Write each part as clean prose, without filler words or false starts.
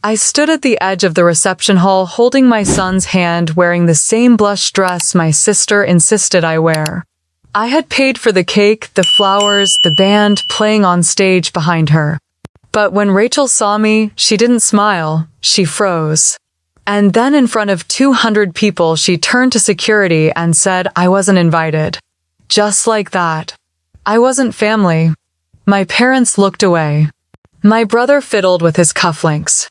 I stood at the edge of the reception hall holding my son's hand, wearing the same blush dress my sister insisted I wear. I had paid for the cake, the flowers, the band playing on stage behind her. But when Rachel saw me, she didn't smile, she froze. And then in front of 200 people, she turned to security and said I wasn't invited. Just like that. I wasn't family. My parents looked away. My brother fiddled with his cufflinks.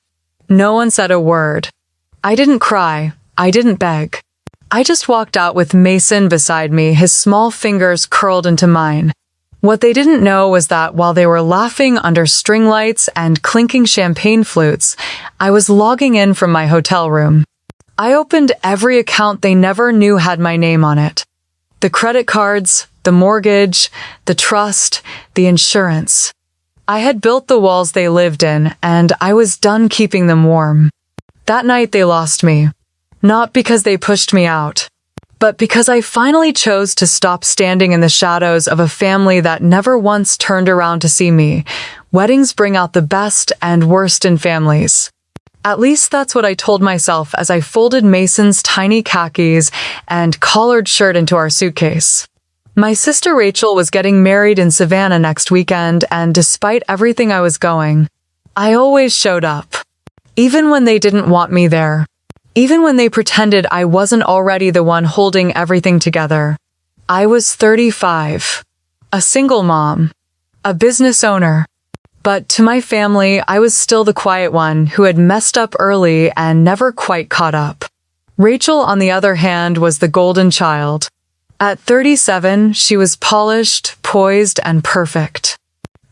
No one said a word. I didn't cry. I didn't beg. I just walked out with Mason beside me, his small fingers curled into mine. What they didn't know was that while they were laughing under string lights and clinking champagne flutes, I was logging in from my hotel room. I opened every account they never knew had my name on it. The credit cards, the mortgage, the trust, the insurance. I had built the walls they lived in, and I was done keeping them warm. That night they lost me. Not because they pushed me out, but because I finally chose to stop standing in the shadows of a family that never once turned around to see me. Weddings bring out the best and worst in families. At least that's what I told myself as I folded Mason's tiny khakis and collared shirt into our suitcase. My sister Rachel was getting married in Savannah next weekend, and despite everything I was going, I always showed up. Even when they didn't want me there. Even when they pretended I wasn't already the one holding everything together. I was 35. A single mom. A business owner. But to my family, I was still the quiet one who had messed up early and never quite caught up. Rachel, on the other hand, was the golden child. At 37, she was polished, poised, and perfect.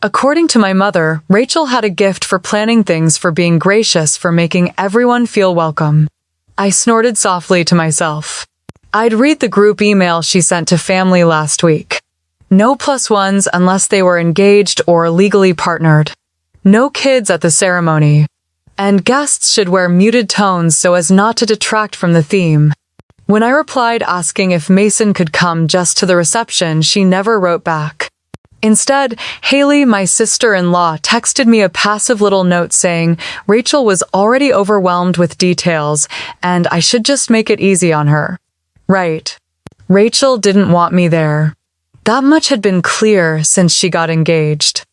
According to my mother, Rachel had a gift for planning things, for being gracious, for making everyone feel welcome. I snorted softly to myself. I'd read the group email she sent to family last week. No +1s unless they were engaged or legally partnered. No kids at the ceremony. And guests should wear muted tones so as not to detract from the theme. When I replied asking if Mason could come just to the reception, she never wrote back. Instead, Haley, my sister-in-law, texted me a passive little note saying Rachel was already overwhelmed with details and I should just make it easy on her. Right. Rachel didn't want me there. That much had been clear since she got engaged.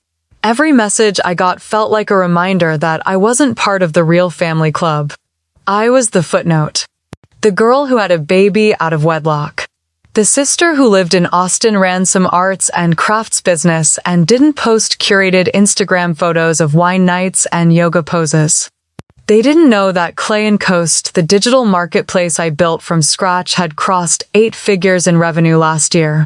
Every message I got felt like a reminder that I wasn't part of the real family club. I was the footnote. The girl who had a baby out of wedlock. The sister who lived in Austin, ran some arts and crafts business, and didn't post curated Instagram photos of wine nights and yoga poses. They didn't know that Clay & Coast, the digital marketplace I built from scratch, had crossed 8 figures in revenue last year.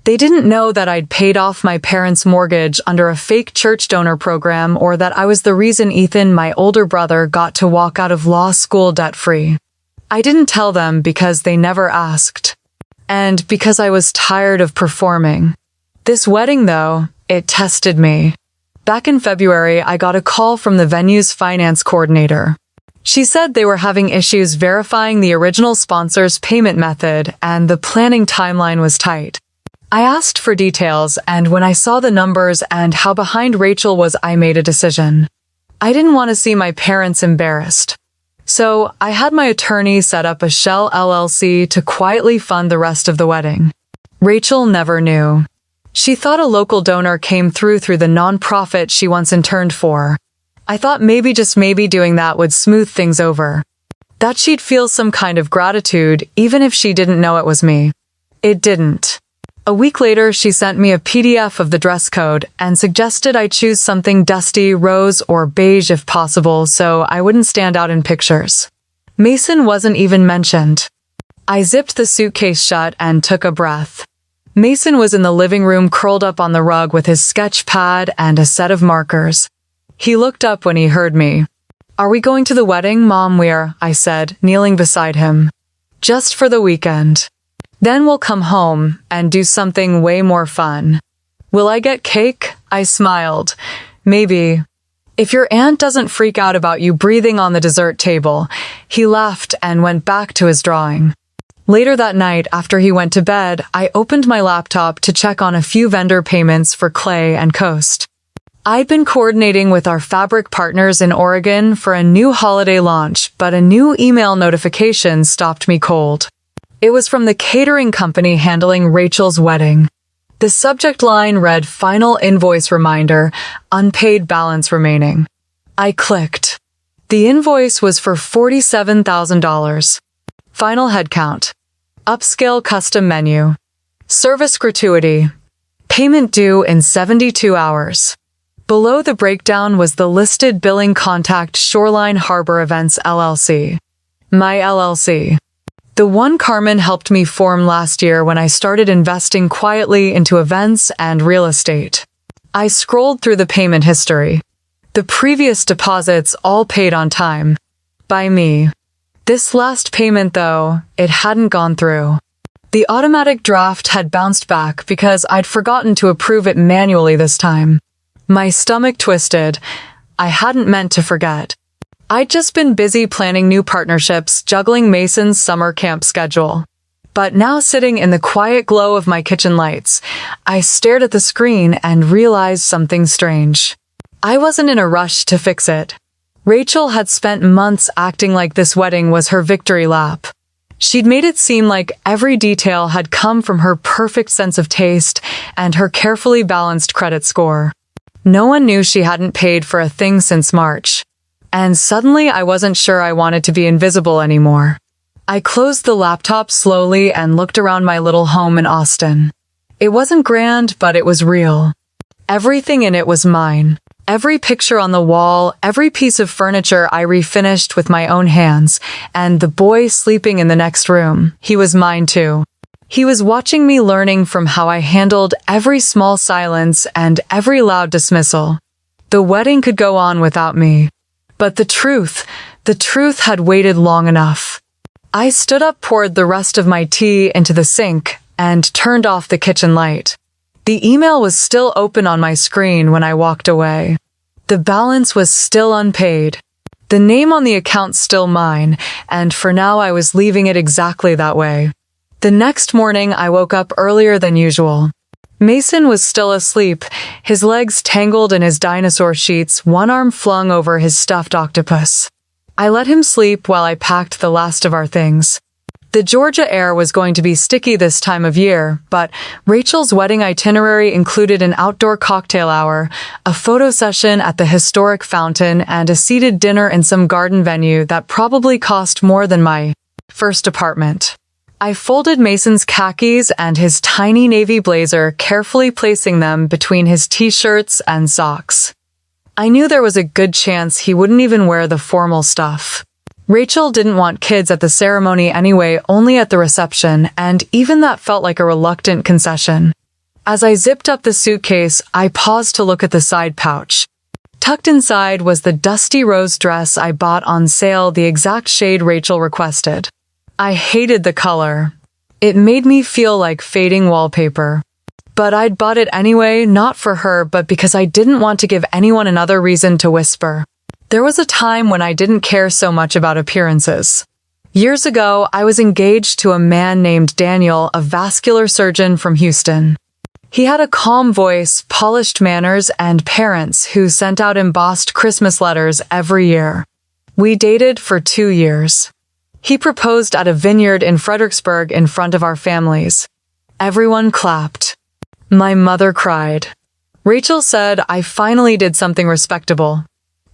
They didn't know that I'd paid off my parents' mortgage under a fake church donor program, or that I was the reason Ethan, my older brother, got to walk out of law school debt-free. I didn't tell them because they never asked. And because I was tired of performing. This wedding, though, it tested me. Back in February, I got a call from the venue's finance coordinator. She said they were having issues verifying the original sponsor's payment method, and the planning timeline was tight. I asked for details, and when I saw the numbers and how behind Rachel was, I made a decision. I didn't want to see my parents embarrassed. So, I had my attorney set up a shell LLC to quietly fund the rest of the wedding. Rachel never knew. She thought a local donor came through the nonprofit she once interned for. I thought maybe, just maybe, doing that would smooth things over. That she'd feel some kind of gratitude, even if she didn't know it was me. It didn't. A week later, she sent me a PDF of the dress code and suggested I choose something dusty, rose or beige if possible, so I wouldn't stand out in pictures. Mason wasn't even mentioned. I zipped the suitcase shut and took a breath. Mason was in the living room curled up on the rug with his sketch pad and a set of markers. He looked up when he heard me. "Are we going to the wedding, Mom?" I said, kneeling beside him. "Just for the weekend. Then we'll come home and do something way more fun." "Will I get cake?" I smiled. "Maybe. If your aunt doesn't freak out about you breathing on the dessert table." He laughed and went back to his drawing. Later that night, after he went to bed, I opened my laptop to check on a few vendor payments for Clay & Coast. I'd been coordinating with our fabric partners in Oregon for a new holiday launch, but a new email notification stopped me cold. It was from the catering company handling Rachel's wedding. The subject line read "Final invoice reminder, unpaid balance remaining." I clicked. The invoice was for $47,000. Final headcount. Upscale custom menu. Service gratuity. Payment due in 72 hours. Below the breakdown was the listed billing contact: Shoreline Harbor Events LLC. My LLC. The one Carmen helped me form last year when I started investing quietly into events and real estate. I scrolled through the payment history. The previous deposits all paid on time. By me. This last payment, though, it hadn't gone through. The automatic draft had bounced back because I'd forgotten to approve it manually this time. My stomach twisted. I hadn't meant to forget. I'd just been busy planning new partnerships, juggling Mason's summer camp schedule. But now, sitting in the quiet glow of my kitchen lights, I stared at the screen and realized something strange. I wasn't in a rush to fix it. Rachel had spent months acting like this wedding was her victory lap. She'd made it seem like every detail had come from her perfect sense of taste and her carefully balanced credit score. No one knew she hadn't paid for a thing since March. And suddenly I wasn't sure I wanted to be invisible anymore. I closed the laptop slowly and looked around my little home in Austin. It wasn't grand, but it was real. Everything in it was mine. Every picture on the wall, every piece of furniture I refinished with my own hands, and the boy sleeping in the next room, he was mine too. He was watching me, learning from how I handled every small silence and every loud dismissal. The wedding could go on without me. But the truth had waited long enough. I stood up, poured the rest of my tea into the sink, and turned off the kitchen light. The email was still open on my screen when I walked away. The balance was still unpaid. The name on the account still mine, and for now I was leaving it exactly that way. The next morning I woke up earlier than usual. Mason was still asleep, his legs tangled in his dinosaur sheets, one arm flung over his stuffed octopus. I let him sleep while I packed the last of our things. The Georgia air was going to be sticky this time of year, but Rachel's wedding itinerary included an outdoor cocktail hour, a photo session at the historic fountain, and a seated dinner in some garden venue that probably cost more than my first apartment. I folded Mason's khakis and his tiny navy blazer, carefully placing them between his t-shirts and socks. I knew there was a good chance he wouldn't even wear the formal stuff. Rachel didn't want kids at the ceremony anyway, only at the reception, and even that felt like a reluctant concession. As I zipped up the suitcase, I paused to look at the side pouch. Tucked inside was the dusty rose dress I bought on sale, the exact shade Rachel requested. I hated the color. It made me feel like fading wallpaper. But I'd bought it anyway, not for her, but because I didn't want to give anyone another reason to whisper. There was a time when I didn't care so much about appearances. Years ago, I was engaged to a man named Daniel, a vascular surgeon from Houston. He had a calm voice, polished manners, and parents who sent out embossed Christmas letters every year. We dated for 2 years. He proposed at a vineyard in Fredericksburg in front of our families. Everyone clapped. My mother cried. Rachel said I finally did something respectable.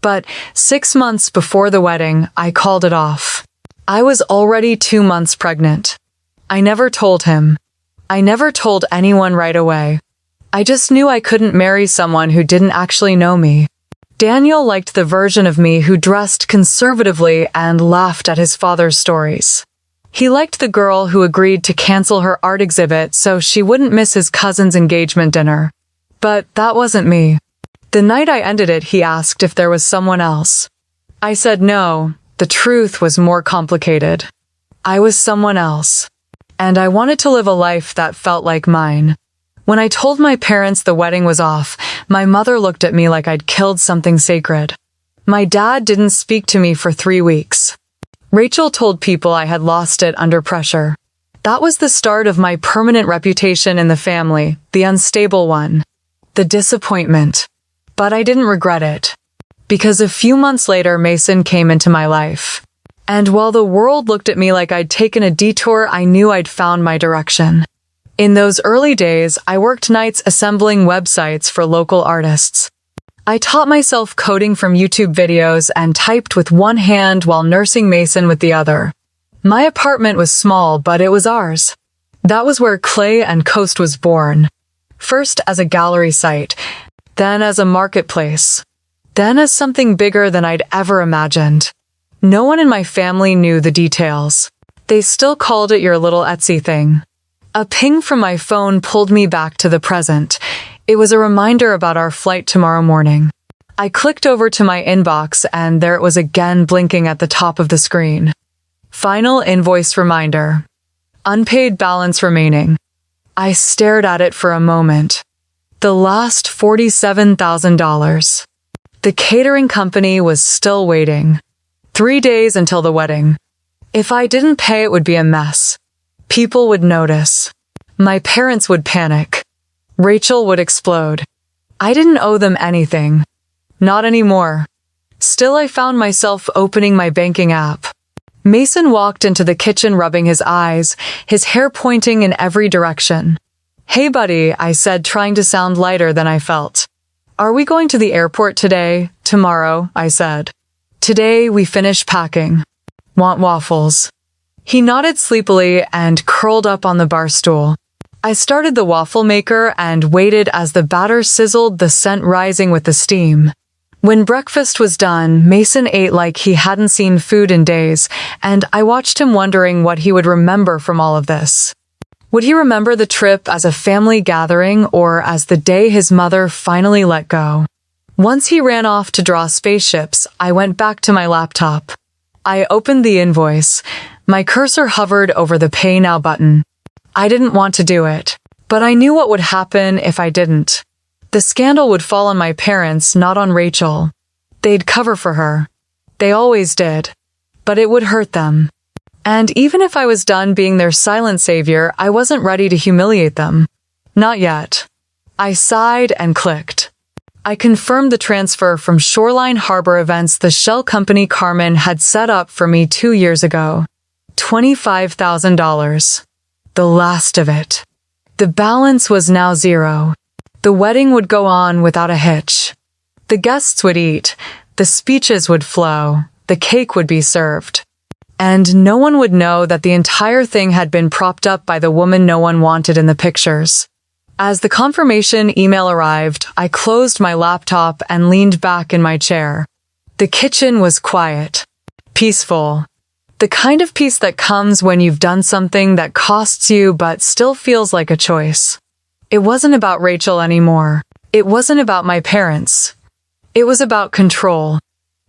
But 6 months before the wedding, I called it off. I was already 2 months pregnant. I never told him. I never told anyone right away. I just knew I couldn't marry someone who didn't actually know me. Daniel liked the version of me who dressed conservatively and laughed at his father's stories. He liked the girl who agreed to cancel her art exhibit so she wouldn't miss his cousin's engagement dinner. But that wasn't me. The night I ended it, he asked if there was someone else. I said no, the truth was more complicated. I was someone else. And I wanted to live a life that felt like mine. When I told my parents the wedding was off, my mother looked at me like I'd killed something sacred. My dad didn't speak to me for 3 weeks. Rachel told people I had lost it under pressure. That was the start of my permanent reputation in the family, the unstable one. The disappointment. But I didn't regret it. Because a few months later, Mason came into my life. And while the world looked at me like I'd taken a detour, I knew I'd found my direction. In those early days, I worked nights assembling websites for local artists. I taught myself coding from YouTube videos and typed with one hand while nursing Mason with the other. My apartment was small, but it was ours. That was where Clay and Coast was born. First as a gallery site, then as a marketplace, then as something bigger than I'd ever imagined. No one in my family knew the details. They still called it your little Etsy thing. A ping from my phone pulled me back to the present. It was a reminder about our flight tomorrow morning. I clicked over to my inbox and there it was again blinking at the top of the screen. Final invoice reminder. Unpaid balance remaining. I stared at it for a moment. The last $47,000. The catering company was still waiting. 3 days until the wedding. If I didn't pay, it would be a mess. People would notice. My parents would panic. Rachel would explode. I didn't owe them anything. Not anymore. Still, I found myself opening my banking app. Mason walked into the kitchen rubbing his eyes, his hair pointing in every direction. "Hey buddy," I said, trying to sound lighter than I felt. "Are we going to the airport today?" "Tomorrow," I said. "Today we finish packing. Want waffles?" He nodded sleepily and curled up on the bar stool. I started the waffle maker and waited as the batter sizzled, the scent rising with the steam. When breakfast was done, Mason ate like he hadn't seen food in days, and I watched him wondering what he would remember from all of this. Would he remember the trip as a family gathering or as the day his mother finally let go? Once he ran off to draw spaceships, I went back to my laptop. I opened the invoice. My cursor hovered over the Pay Now button. I didn't want to do it, but I knew what would happen if I didn't. The scandal would fall on my parents, not on Rachel. They'd cover for her. They always did. But it would hurt them. And even if I was done being their silent savior, I wasn't ready to humiliate them. Not yet. I sighed and clicked. I confirmed the transfer from Shoreline Harbor Events, the shell company Carmen had set up for me 2 years ago. $25,000. The last of it. The balance was now zero. The wedding would go on without a hitch. The guests would eat, the speeches would flow, the cake would be served. And no one would know that the entire thing had been propped up by the woman no one wanted in the pictures. As the confirmation email arrived, I closed my laptop and leaned back in my chair. The kitchen was quiet. Peaceful. The kind of peace that comes when you've done something that costs you but still feels like a choice. It wasn't about Rachel anymore. It wasn't about my parents. It was about control.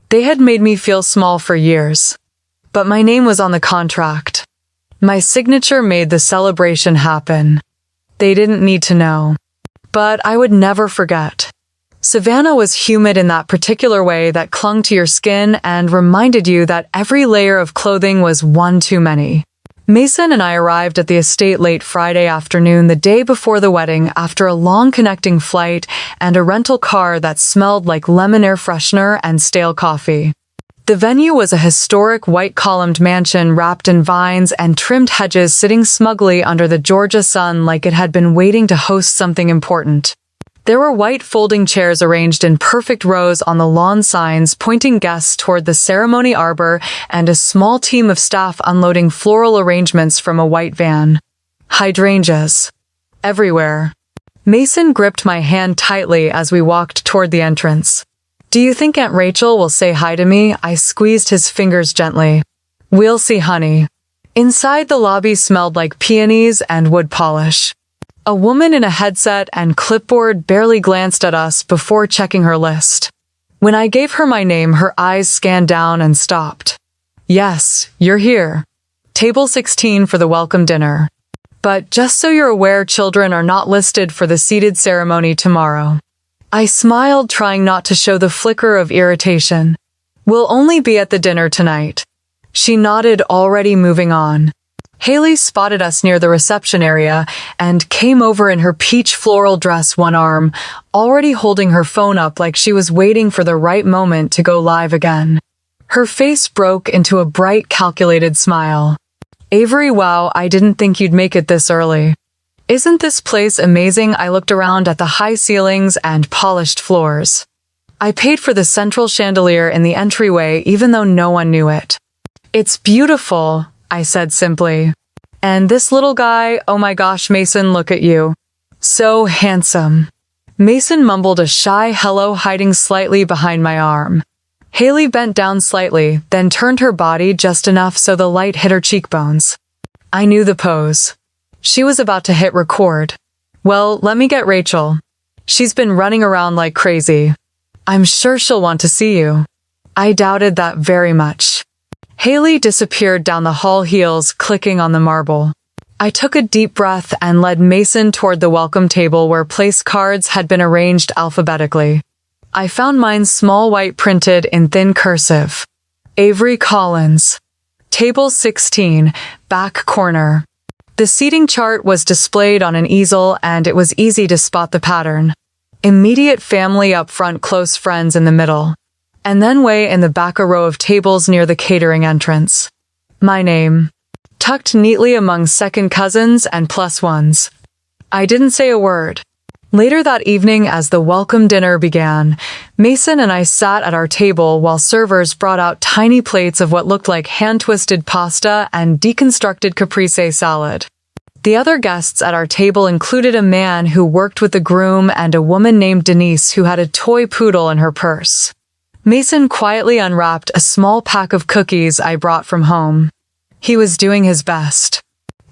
They had made me feel small for years. But my name was on the contract. My signature made the celebration happen. They didn't need to know. But I would never forget. Savannah was humid in that particular way that clung to your skin and reminded you that every layer of clothing was one too many. Mason and I arrived at the estate late Friday afternoon, the day before the wedding, after a long connecting flight and a rental car that smelled like lemon air freshener and stale coffee. The venue was a historic white-columned mansion wrapped in vines and trimmed hedges, sitting smugly under the Georgia sun like it had been waiting to host something important. There were white folding chairs arranged in perfect rows on the lawn, signs pointing guests toward the ceremony arbor, and a small team of staff unloading floral arrangements from a white van. Hydrangeas. Everywhere. Mason gripped my hand tightly as we walked toward the entrance. "Do you think Aunt Rachel will say hi to me?" I squeezed his fingers gently. "We'll see, honey." Inside, the lobby smelled like peonies and wood polish. A woman in a headset and clipboard barely glanced at us before checking her list. When I gave her my name, her eyes scanned down and stopped. "Yes, you're here. Table 16 for the welcome dinner. But just so you're aware, children are not listed for the seated ceremony tomorrow." I smiled, trying not to show the flicker of irritation. "We'll only be at the dinner tonight." She nodded, already moving on. Haley spotted us near the reception area and came over in her peach floral dress, one arm, already holding her phone up like she was waiting for the right moment to go live again. Her face broke into a bright, calculated smile. "Avery, wow, I didn't think you'd make it this early. Isn't this place amazing?" I looked around at the high ceilings and polished floors. I paid for the central chandelier in the entryway even though no one knew it. "It's beautiful," I said simply. "And this little guy, oh my gosh, Mason, look at you. So handsome." Mason mumbled a shy hello, hiding slightly behind my arm. Haley bent down slightly, then turned her body just enough so the light hit her cheekbones. I knew the pose. She was about to hit record. "Well, let me get Rachel. She's been running around like crazy. I'm sure she'll want to see you." I doubted that very much. Haley disappeared down the hall, heels clicking on the marble. I took a deep breath and led Mason toward the welcome table where place cards had been arranged alphabetically. I found mine, small white printed in thin cursive. Avery Collins. Table 16, back corner. The seating chart was displayed on an easel and it was easy to spot the pattern. Immediate family up front, close friends in the middle. And then way in the back, a row of tables near the catering entrance. My name, tucked neatly among second cousins and plus ones. I didn't say a word. Later that evening, as the welcome dinner began, Mason and I sat at our table while servers brought out tiny plates of what looked like hand-twisted pasta and deconstructed caprese salad. The other guests at our table included a man who worked with the groom and a woman named Denise who had a toy poodle in her purse. Mason quietly unwrapped a small pack of cookies I brought from home. He was doing his best.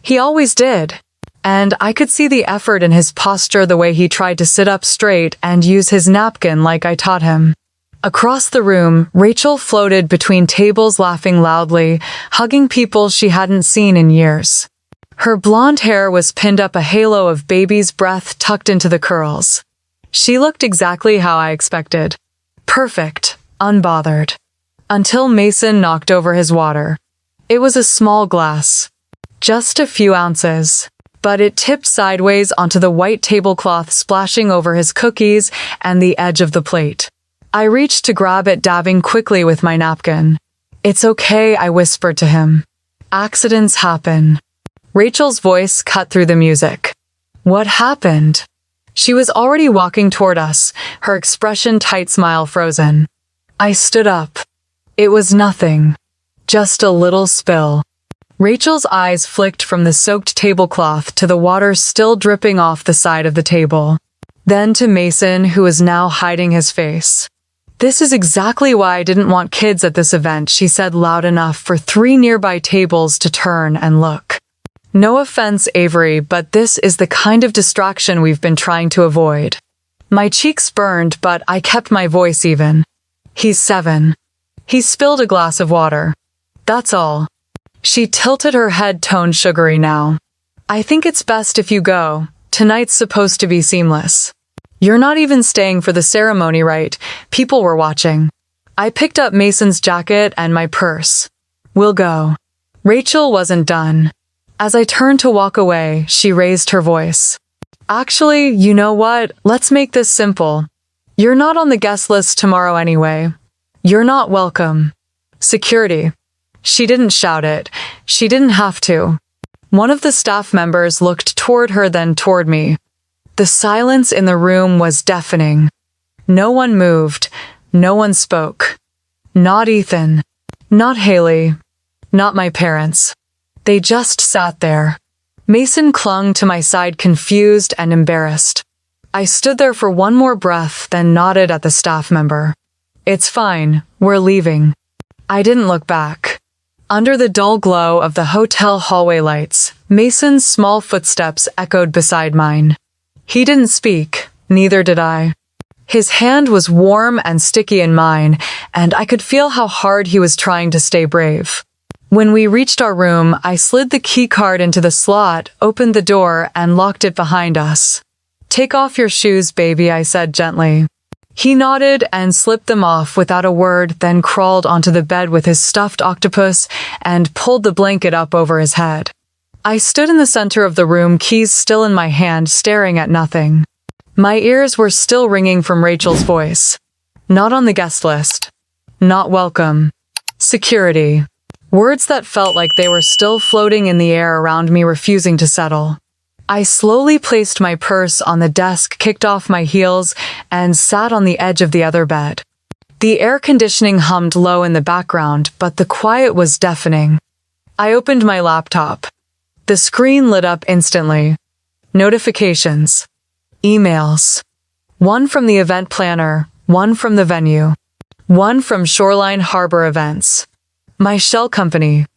He always did. And I could see the effort in his posture, the way he tried to sit up straight and use his napkin like I taught him. Across the room, Rachel floated between tables, laughing loudly, hugging people she hadn't seen in years. Her blonde hair was pinned up, a halo of baby's breath tucked into the curls. She looked exactly how I expected. Perfect, unbothered. Until Mason knocked over his water. It was a small glass. Just a few ounces. But it tipped sideways onto the white tablecloth, splashing over his cookies and the edge of the plate. I reached to grab it, dabbing quickly with my napkin. "It's okay," I whispered to him. "Accidents happen." Rachel's voice cut through the music. "What happened?" She was already walking toward us, her expression tight, smile frozen. I stood up. "It was nothing. Just a little spill." Rachel's eyes flicked from the soaked tablecloth to the water still dripping off the side of the table. Then to Mason, who was now hiding his face. "This is exactly why I didn't want kids at this event," she said loud enough for 3 nearby tables to turn and look. "No offense, Avery, but this is the kind of distraction we've been trying to avoid." My cheeks burned, but I kept my voice even. "He's 7. He spilled a glass of water. That's all." She tilted her head, tone sugary now. "I think it's best if you go. Tonight's supposed to be seamless. You're not even staying for the ceremony, right? People were watching." I picked up Mason's jacket and my purse. "We'll go." Rachel wasn't done. As I turned to walk away, she raised her voice. "Actually, you know what? Let's make this simple. You're not on the guest list tomorrow anyway. You're not welcome." Security. She didn't shout it. She didn't have to. One of the staff members looked toward her, then toward me. The silence in the room was deafening. No one moved. No one spoke. Not Ethan. Not Haley. Not my parents. They just sat there. Mason clung to my side, confused and embarrassed. I stood there for one more breath, then nodded at the staff member. "It's fine. We're leaving." I didn't look back. Under the dull glow of the hotel hallway lights, Mason's small footsteps echoed beside mine. He didn't speak, neither did I. His hand was warm and sticky in mine, and I could feel how hard he was trying to stay brave. When we reached our room, I slid the key card into the slot, opened the door, and locked it behind us. "Take off your shoes, baby," I said gently. He nodded and slipped them off without a word, then crawled onto the bed with his stuffed octopus and pulled the blanket up over his head. I stood in the center of the room, keys still in my hand, staring at nothing. My ears were still ringing from Rachel's voice. Not on the guest list. Not welcome. Security. Words that felt like they were still floating in the air around me, refusing to settle. I slowly placed my purse on the desk, kicked off my heels, and sat on the edge of the other bed. The air conditioning hummed low in the background, but the quiet was deafening. I opened my laptop. The screen lit up instantly. Notifications. Emails. One from the event planner, one from the venue, one from Shoreline Harbor Events. My shell company.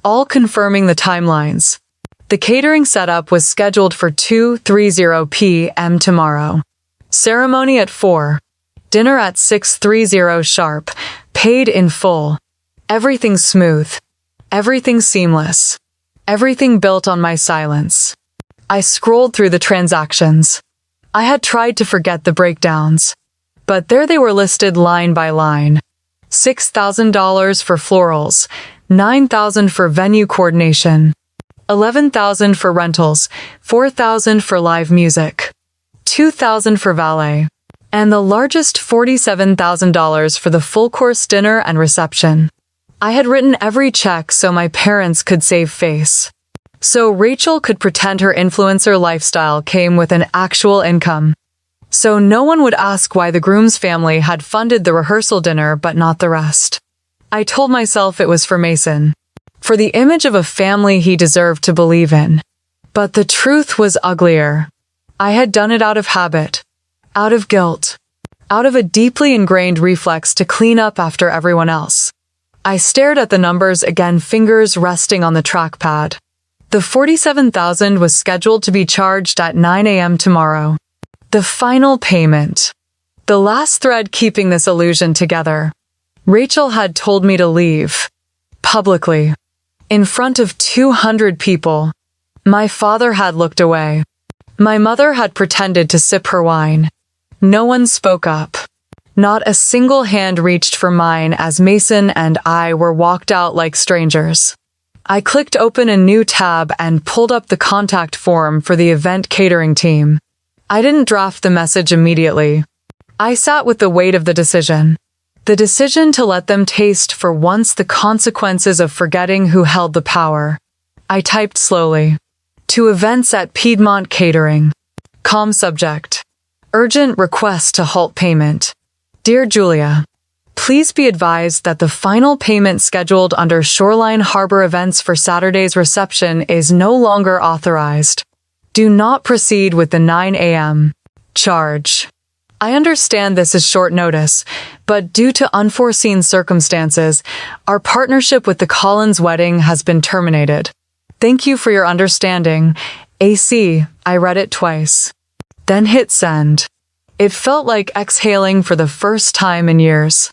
All confirming the timelines. The catering setup was scheduled for 2:30 p.m. tomorrow. Ceremony at 4. Dinner at 6:30 sharp. Paid in full. Everything smooth. Everything seamless. Everything built on my silence. I scrolled through the transactions. I had tried to forget the breakdowns. But there they were, listed line by line. $6,000 for florals, $9,000 for venue coordination, $11,000 for rentals, $4,000 for live music, $2,000 for valet, and the largest $47,000 for the full-course dinner and reception. I had written every check so my parents could save face. So Rachel could pretend her influencer lifestyle came with an actual income. So no one would ask why the groom's family had funded the rehearsal dinner but not the rest. I told myself it was for Mason. For the image of a family he deserved to believe in. But the truth was uglier. I had done it out of habit. Out of guilt. Out of a deeply ingrained reflex to clean up after everyone else. I stared at the numbers again, fingers resting on the trackpad. The $47,000 was scheduled to be charged at 9 a.m. tomorrow. The final payment. The last thread keeping this illusion together. Rachel had told me to leave. Publicly. In front of 200 people. My father had looked away. My mother had pretended to sip her wine. No one spoke up. Not a single hand reached for mine as Mason and I were walked out like strangers. I clicked open a new tab and pulled up the contact form for the event catering team. I didn't draft the message immediately. I sat with the weight of the decision. The decision to let them taste for once the consequences of forgetting who held the power. I typed slowly. To events at Piedmont Catering. Calm subject. Urgent request to halt payment. Dear Julia, please be advised that the final payment scheduled under Shoreline Harbor Events for Saturday's reception is no longer authorized. Do not proceed with the 9 a.m. charge. I understand this is short notice, but due to unforeseen circumstances, our partnership with the Collins wedding has been terminated. Thank you for your understanding. AC, I read it twice. Then hit send. It felt like exhaling for the first time in years.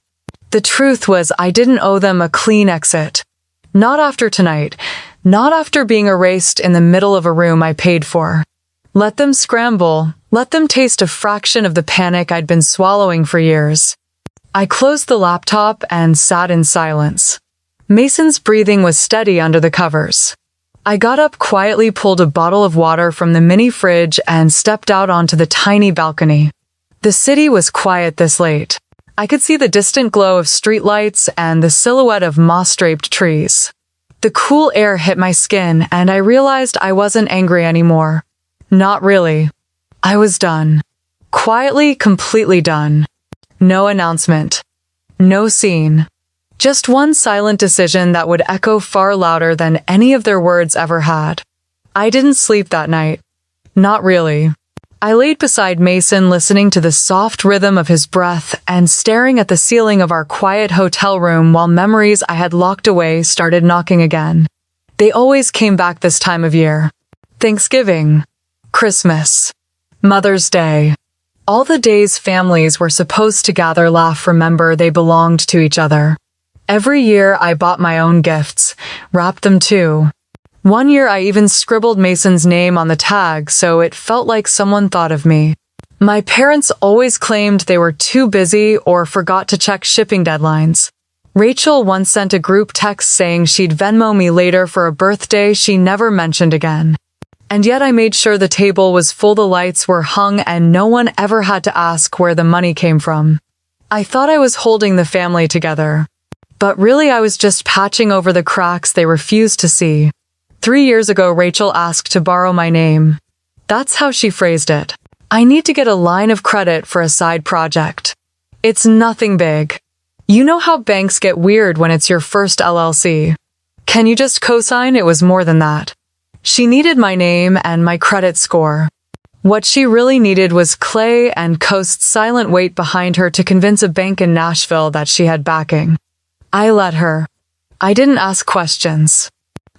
The truth was I didn't owe them a clean exit. Not after tonight. Not after being erased in the middle of a room I paid for. Let them scramble. Let them taste a fraction of the panic I'd been swallowing for years. I closed the laptop and sat in silence. Mason's breathing was steady under the covers. I got up quietly, pulled a bottle of water from the mini fridge, and stepped out onto the tiny balcony. The city was quiet this late. I could see the distant glow of streetlights and the silhouette of moss-draped trees. The cool air hit my skin, and I realized I wasn't angry anymore. Not really. I was done. Quietly, completely done. No announcement. No scene. Just one silent decision that would echo far louder than any of their words ever had. I didn't sleep that night. Not really. I laid beside Mason, listening to the soft rhythm of his breath and staring at the ceiling of our quiet hotel room while memories I had locked away started knocking again. They always came back this time of year. Thanksgiving. Christmas. Mother's Day. All the days families were supposed to gather, laugh, remember they belonged to each other. Every year I bought my own gifts, wrapped them too. One year I even scribbled Mason's name on the tag so it felt like someone thought of me. My parents always claimed they were too busy or forgot to check shipping deadlines. Rachel once sent a group text saying she'd Venmo me later for a birthday she never mentioned again. And yet I made sure the table was full, the lights were hung, and no one ever had to ask where the money came from. I thought I was holding the family together. But really I was just patching over the cracks they refused to see. 3 years ago, Rachel asked to borrow my name. That's how she phrased it. I need to get a line of credit for a side project. It's nothing big. You know how banks get weird when it's your first LLC. Can you just co-sign? It was more than that. She needed my name and my credit score. What she really needed was Clay and Coast's silent weight behind her to convince a bank in Nashville that she had backing. I let her. I didn't ask questions.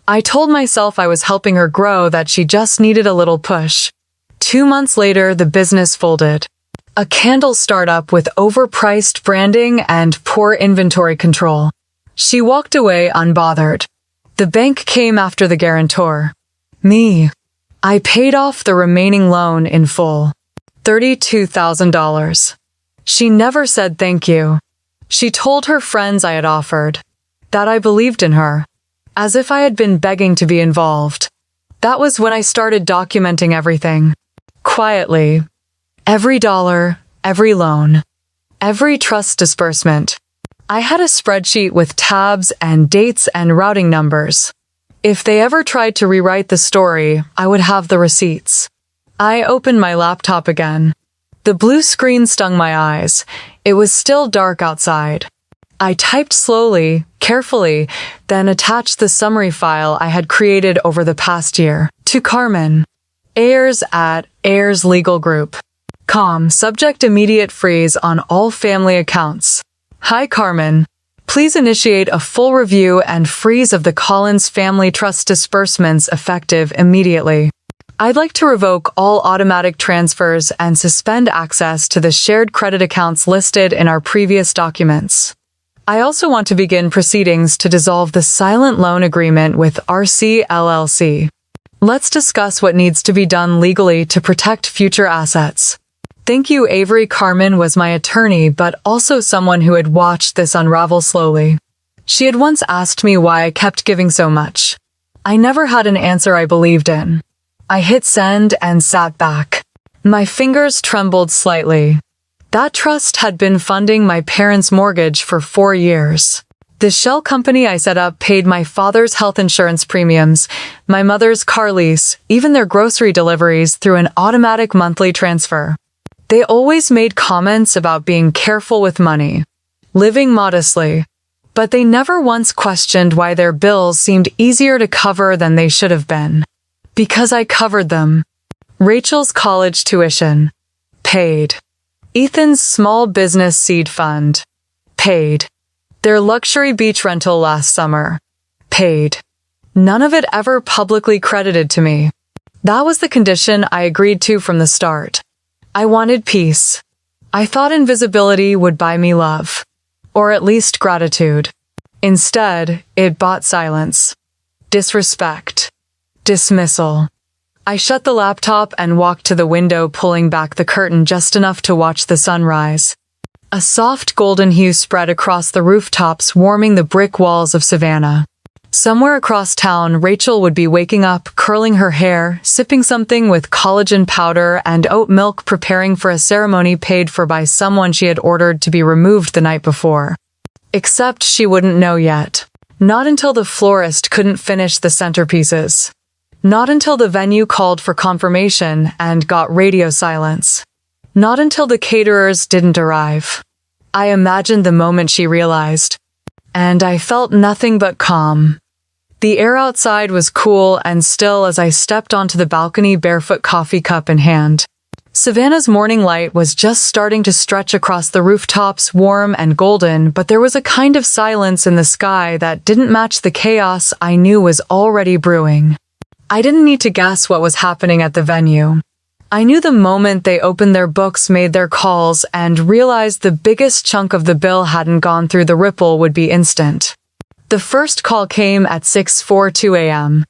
I told myself I was helping her grow, that she just needed a little push. 2 months later, the business folded. A candle startup with overpriced branding and poor inventory control. She walked away unbothered. The bank came after the guarantor. Me. I paid off the remaining loan in full. $32,000. She never said thank you. She told her friends I had offered. That I believed in her. As if I had been begging to be involved. That was when I started documenting everything. Quietly. Every dollar, every loan, every trust disbursement. I had a spreadsheet with tabs and dates and routing numbers. If they ever tried to rewrite the story, I would have the receipts. I opened my laptop again. The blue screen stung my eyes. It was still dark outside. I typed slowly, carefully, then attached the summary file I had created over the past year. To Carmen. Ayers at Ayers Legal Group. Subject immediate freeze on all family accounts. Hi Carmen. Please initiate a full review and freeze of the Collins family trust disbursements effective immediately. I'd like to revoke all automatic transfers and suspend access to the shared credit accounts listed in our previous documents. I also want to begin proceedings to dissolve the silent loan agreement with RC LLC. Let's discuss what needs to be done legally to protect future assets. Thank you, Avery. Carmen was my attorney, but also someone who had watched this unravel slowly. She had once asked me why I kept giving so much. I never had an answer I believed in. I hit send and sat back. My fingers trembled slightly. That trust had been funding my parents' mortgage for 4 years. The shell company I set up paid my father's health insurance premiums, my mother's car lease, even their grocery deliveries through an automatic monthly transfer. They always made comments about being careful with money, living modestly, but they never once questioned why their bills seemed easier to cover than they should have been. Because I covered them. Rachel's college tuition. Paid. Ethan's small business seed fund. Paid. Their luxury beach rental last summer. Paid. None of it ever publicly credited to me. That was the condition I agreed to from the start. I wanted peace. I thought invisibility would buy me love. Or at least gratitude. Instead, it bought silence. Disrespect. Dismissal. I shut the laptop and walked to the window, pulling back the curtain just enough to watch the sunrise. A soft golden hue spread across the rooftops, warming the brick walls of Savannah. Somewhere across town, Rachel would be waking up, curling her hair, sipping something with collagen powder and oat milk, preparing for a ceremony paid for by someone she had ordered to be removed the night before. Except she wouldn't know yet. Not until the florist couldn't finish the centerpieces. Not until the venue called for confirmation and got radio silence. Not until the caterers didn't arrive. I imagined the moment she realized. And I felt nothing but calm. The air outside was cool and still as I stepped onto the balcony, barefoot, coffee cup in hand. Savannah's morning light was just starting to stretch across the rooftops, warm and golden, but there was a kind of silence in the sky that didn't match the chaos I knew was already brewing. I didn't need to guess what was happening at the venue. I knew the moment they opened their books, made their calls, and realized the biggest chunk of the bill hadn't gone through, the ripple would be instant. The first call came at 6:42 a.m.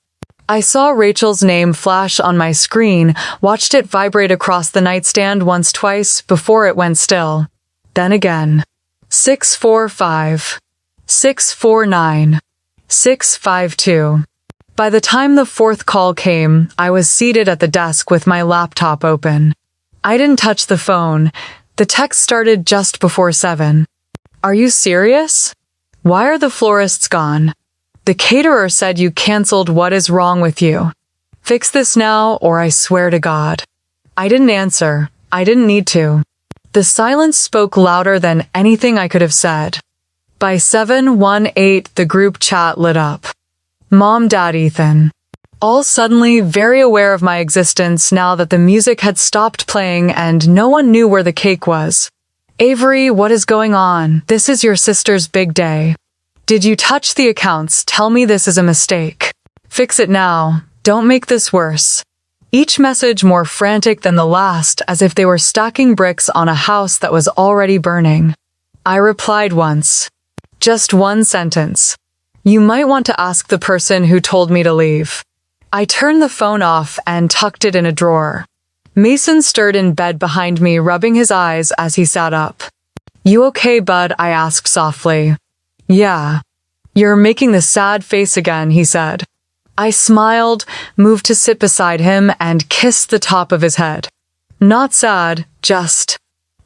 I saw Rachel's name flash on my screen, watched it vibrate across the nightstand once, twice, before it went still. Then again. 6:45. 649 652. By the time the fourth call came, I was seated at the desk with my laptop open. I didn't touch the phone. The text started just before 7. Are you serious? Why are the florists gone? The caterer said you canceled. What is wrong with you? Fix this now, or I swear to God. I didn't answer. I didn't need to. The silence spoke louder than anything I could have said. By 7:18, the group chat lit up. Mom, Dad, Ethan. All suddenly very aware of my existence now that the music had stopped playing and no one knew where the cake was. Avery, what is going on? This is your sister's big day. Did you touch the accounts? Tell me this is a mistake. Fix it now. Don't make this worse. Each message more frantic than the last, as if they were stacking bricks on a house that was already burning. I replied once. Just one sentence. You might want to ask the person who told me to leave. I turned the phone off and tucked it in a drawer. Mason stirred in bed behind me, rubbing his eyes as he sat up. You okay, bud? I asked softly. Yeah. You're making the sad face again, he said. I smiled, moved to sit beside him, and kissed the top of his head. Not sad, just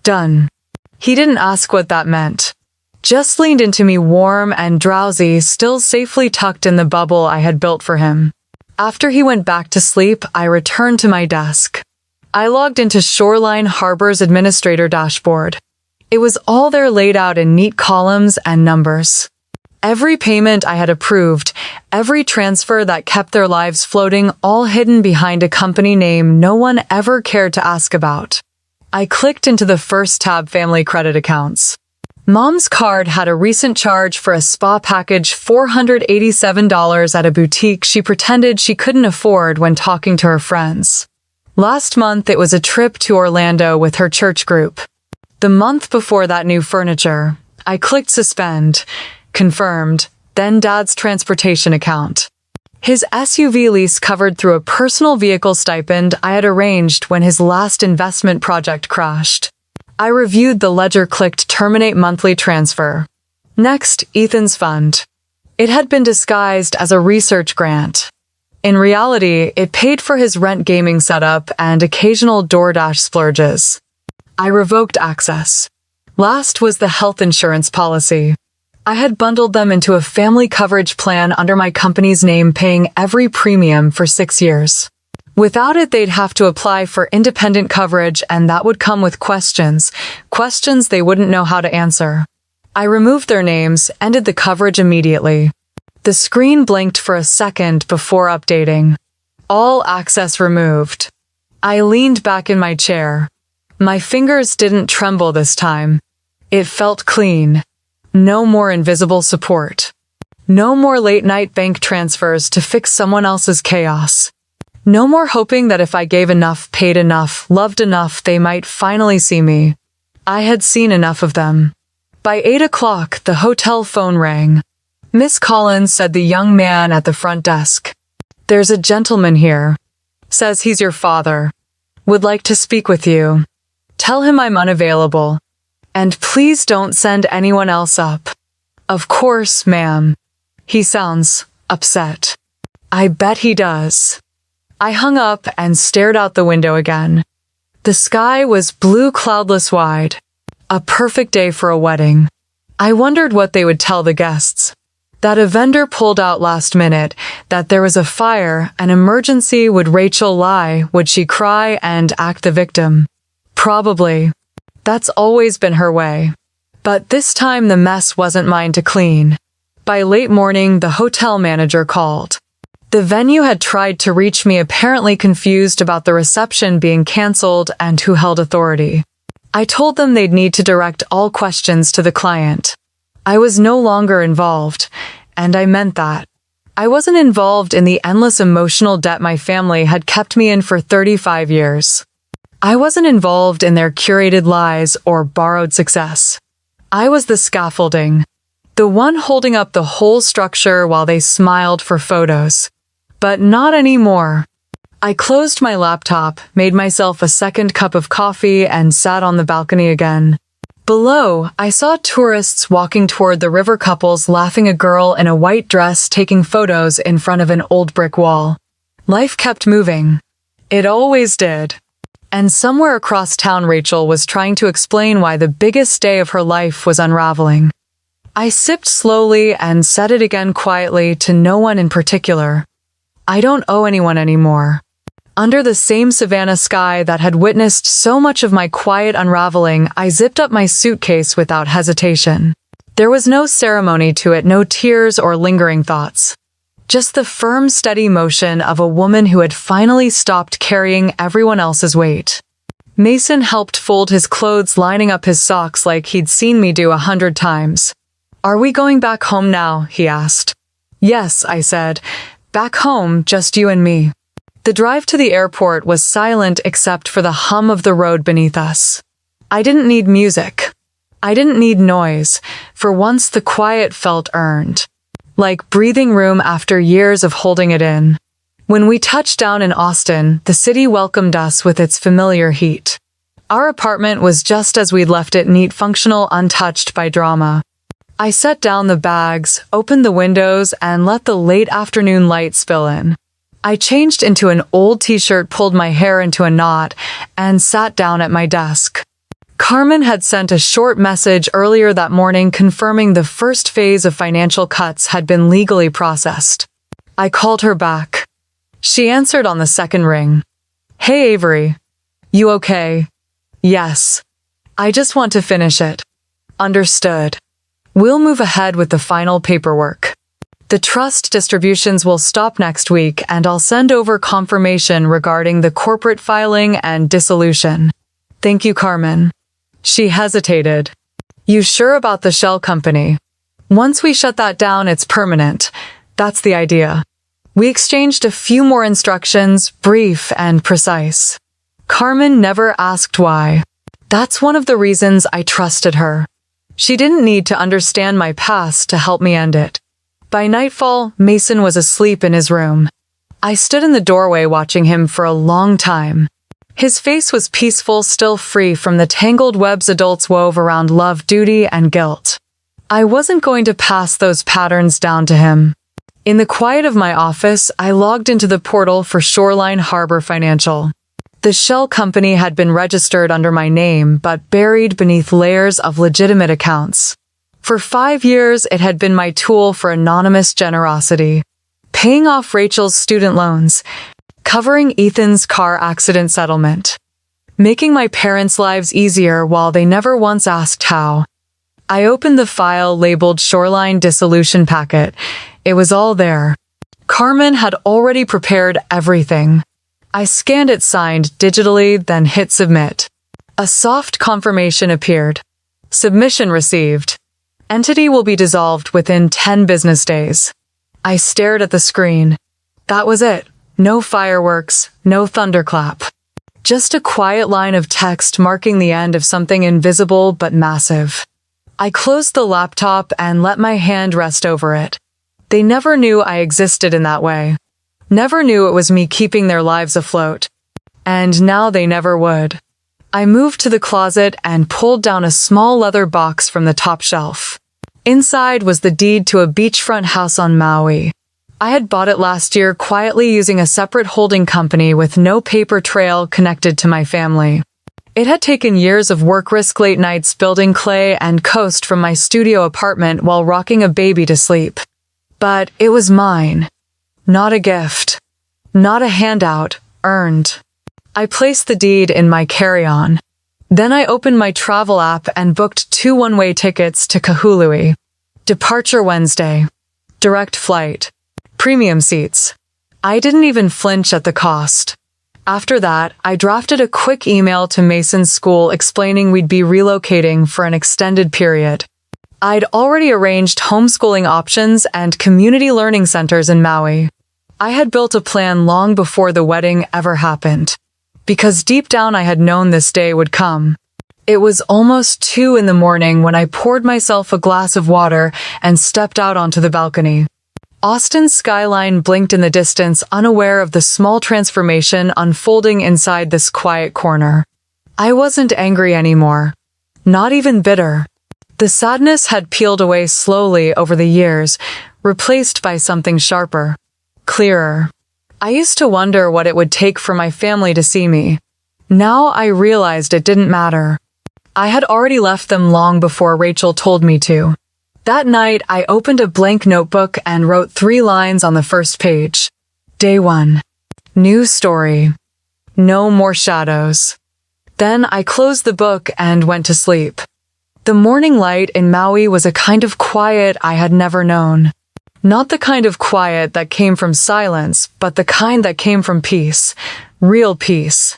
done. He didn't ask what that meant. Just leaned into me warm and drowsy, still safely tucked in the bubble I had built for him. After he went back to sleep, I returned to my desk. I logged into Shoreline Harbor's administrator dashboard. It was all there laid out in neat columns and numbers. Every payment I had approved, every transfer that kept their lives floating, all hidden behind a company name no one ever cared to ask about. I clicked into the first tab, Family Credit Accounts. Mom's card had a recent charge for a spa package, $487 at a boutique she pretended she couldn't afford when talking to her friends. Last month it was a trip to Orlando with her church group. The month before that, new furniture. I clicked suspend, confirmed, then Dad's transportation account. His SUV lease covered through a personal vehicle stipend I had arranged when his last investment project crashed. I reviewed the ledger, clicked terminate monthly transfer. Next, Ethan's fund. It had been disguised as a research grant. In reality, it paid for his rent, gaming setup, and occasional DoorDash splurges. I revoked access. Last was the health insurance policy. I had bundled them into a family coverage plan under my company's name, paying every premium for 6 years. Without it, they'd have to apply for independent coverage, and that would come with questions they wouldn't know how to answer. I removed their names, ended the coverage immediately. The screen blinked for a second before updating. All access removed. I leaned back in my chair. My fingers didn't tremble this time. It felt clean. No more invisible support. No more late-night bank transfers to fix someone else's chaos. No more hoping that if I gave enough, paid enough, loved enough, they might finally see me. I had seen enough of them. By 8 o'clock, the hotel phone rang. Miss Collins, said the young man at the front desk. There's a gentleman here. Says he's your father. Would like to speak with you. Tell him I'm unavailable. And please don't send anyone else up. Of course, ma'am. He sounds upset. I bet he does. I hung up and stared out the window again. The sky was blue, cloudless, wide. A perfect day for a wedding. I wondered what they would tell the guests. That a vendor pulled out last minute, that there was a fire, an emergency. Would Rachel lie? Would she cry and act the victim? Probably. That's always been her way. But this time the mess wasn't mine to clean. By late morning, the hotel manager called. The venue had tried to reach me, apparently confused about the reception being canceled and who held authority. I told them they'd need to direct all questions to the client. I was no longer involved, and I meant that. I wasn't involved in the endless emotional debt my family had kept me in for 35 years. I wasn't involved in their curated lies or borrowed success. I was the scaffolding, the one holding up the whole structure while they smiled for photos. But not anymore. I closed my laptop, made myself a second cup of coffee, and sat on the balcony again. Below, I saw tourists walking toward the river, couples laughing, a girl in a white dress taking photos in front of an old brick wall. Life kept moving. It always did. And somewhere across town, Rachel was trying to explain why the biggest day of her life was unraveling. I sipped slowly and said it again quietly to no one in particular. I don't owe anyone anymore. Under the same Savannah sky that had witnessed so much of my quiet unraveling, I zipped up my suitcase without hesitation. There was no ceremony to it, no tears or lingering thoughts. Just the firm, steady motion of a woman who had finally stopped carrying everyone else's weight. Mason helped fold his clothes, lining up his socks like he'd seen me do 100 times. "Are we going back home now?" he asked. "Yes," I said. "Back home, just you and me." The drive to the airport was silent except for the hum of the road beneath us. I didn't need music. I didn't need noise. For once, the quiet felt earned. Like breathing room after years of holding it in. When we touched down in Austin, the city welcomed us with its familiar heat. Our apartment was just as we'd left it, neat, functional, untouched by drama. I set down the bags, opened the windows, and let the late afternoon light spill in. I changed into an old t-shirt, pulled my hair into a knot, and sat down at my desk. Carmen had sent a short message earlier that morning confirming the first phase of financial cuts had been legally processed. I called her back. She answered on the second ring. "Hey Avery. You okay?" "Yes. I just want to finish it." "Understood. We'll move ahead with the final paperwork. The trust distributions will stop next week, and I'll send over confirmation regarding the corporate filing and dissolution." "Thank you, Carmen." She hesitated. "You sure about the shell company?" "Once we shut that down, it's permanent. That's the idea." We exchanged a few more instructions, brief and precise. Carmen never asked why. That's one of the reasons I trusted her. She didn't need to understand my past to help me end it. By nightfall, Mason was asleep in his room. I stood in the doorway watching him for a long time. His face was peaceful, still free from the tangled webs adults wove around love, duty, and guilt. I wasn't going to pass those patterns down to him. In the quiet of my office, I logged into the portal for Shoreline Harbor Financial. The shell company had been registered under my name, but buried beneath layers of legitimate accounts. For 5 years, it had been my tool for anonymous generosity, paying off Rachel's student loans, covering Ethan's car accident settlement, making my parents' lives easier while they never once asked how. I opened the file labeled Shoreline Dissolution Packet. It was all there. Carmen had already prepared everything. I scanned it, signed digitally, then hit submit. A soft confirmation appeared. Submission received. Entity will be dissolved within 10 business days. I stared at the screen. That was it. No fireworks, no thunderclap. Just a quiet line of text marking the end of something invisible but massive. I closed the laptop and let my hand rest over it. They never knew I existed in that way. Never knew it was me keeping their lives afloat. And now they never would. I moved to the closet and pulled down a small leather box from the top shelf. Inside was the deed to a beachfront house on Maui. I had bought it last year quietly using a separate holding company with no paper trail connected to my family. It had taken years of work, risk, late nights building clay and coast from my studio apartment while rocking a baby to sleep. But it was mine. Not a gift. Not a handout, earned. I placed the deed in my carry-on. Then I opened my travel app and booked 2 one-way tickets to Kahului. Departure Wednesday. Direct flight. Premium seats. I didn't even flinch at the cost. After that, I drafted a quick email to Mason's school explaining we'd be relocating for an extended period. I'd already arranged homeschooling options and community learning centers in Maui. I had built a plan long before the wedding ever happened. Because deep down I had known this day would come. It was almost 2 in the morning when I poured myself a glass of water and stepped out onto the balcony. Austin's skyline blinked in the distance, unaware of the small transformation unfolding inside this quiet corner. I wasn't angry anymore. Not even bitter. The sadness had peeled away slowly over the years, replaced by something sharper, clearer. I used to wonder what it would take for my family to see me. Now I realized it didn't matter. I had already left them long before Rachel told me to. That night, I opened a blank notebook and wrote 3 lines on the first page. Day 1. New story. No more shadows. Then I closed the book and went to sleep. The morning light in Maui was a kind of quiet I had never known. Not the kind of quiet that came from silence, but the kind that came from peace. Real peace.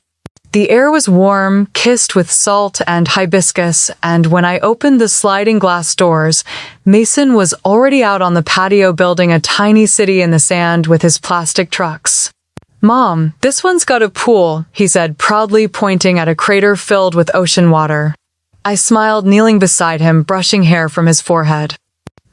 The air was warm, kissed with salt and hibiscus, and when I opened the sliding glass doors, Mason was already out on the patio building a tiny city in the sand with his plastic trucks. "Mom, this one's got a pool," he said, proudly pointing at a crater filled with ocean water. I smiled, kneeling beside him, brushing hair from his forehead.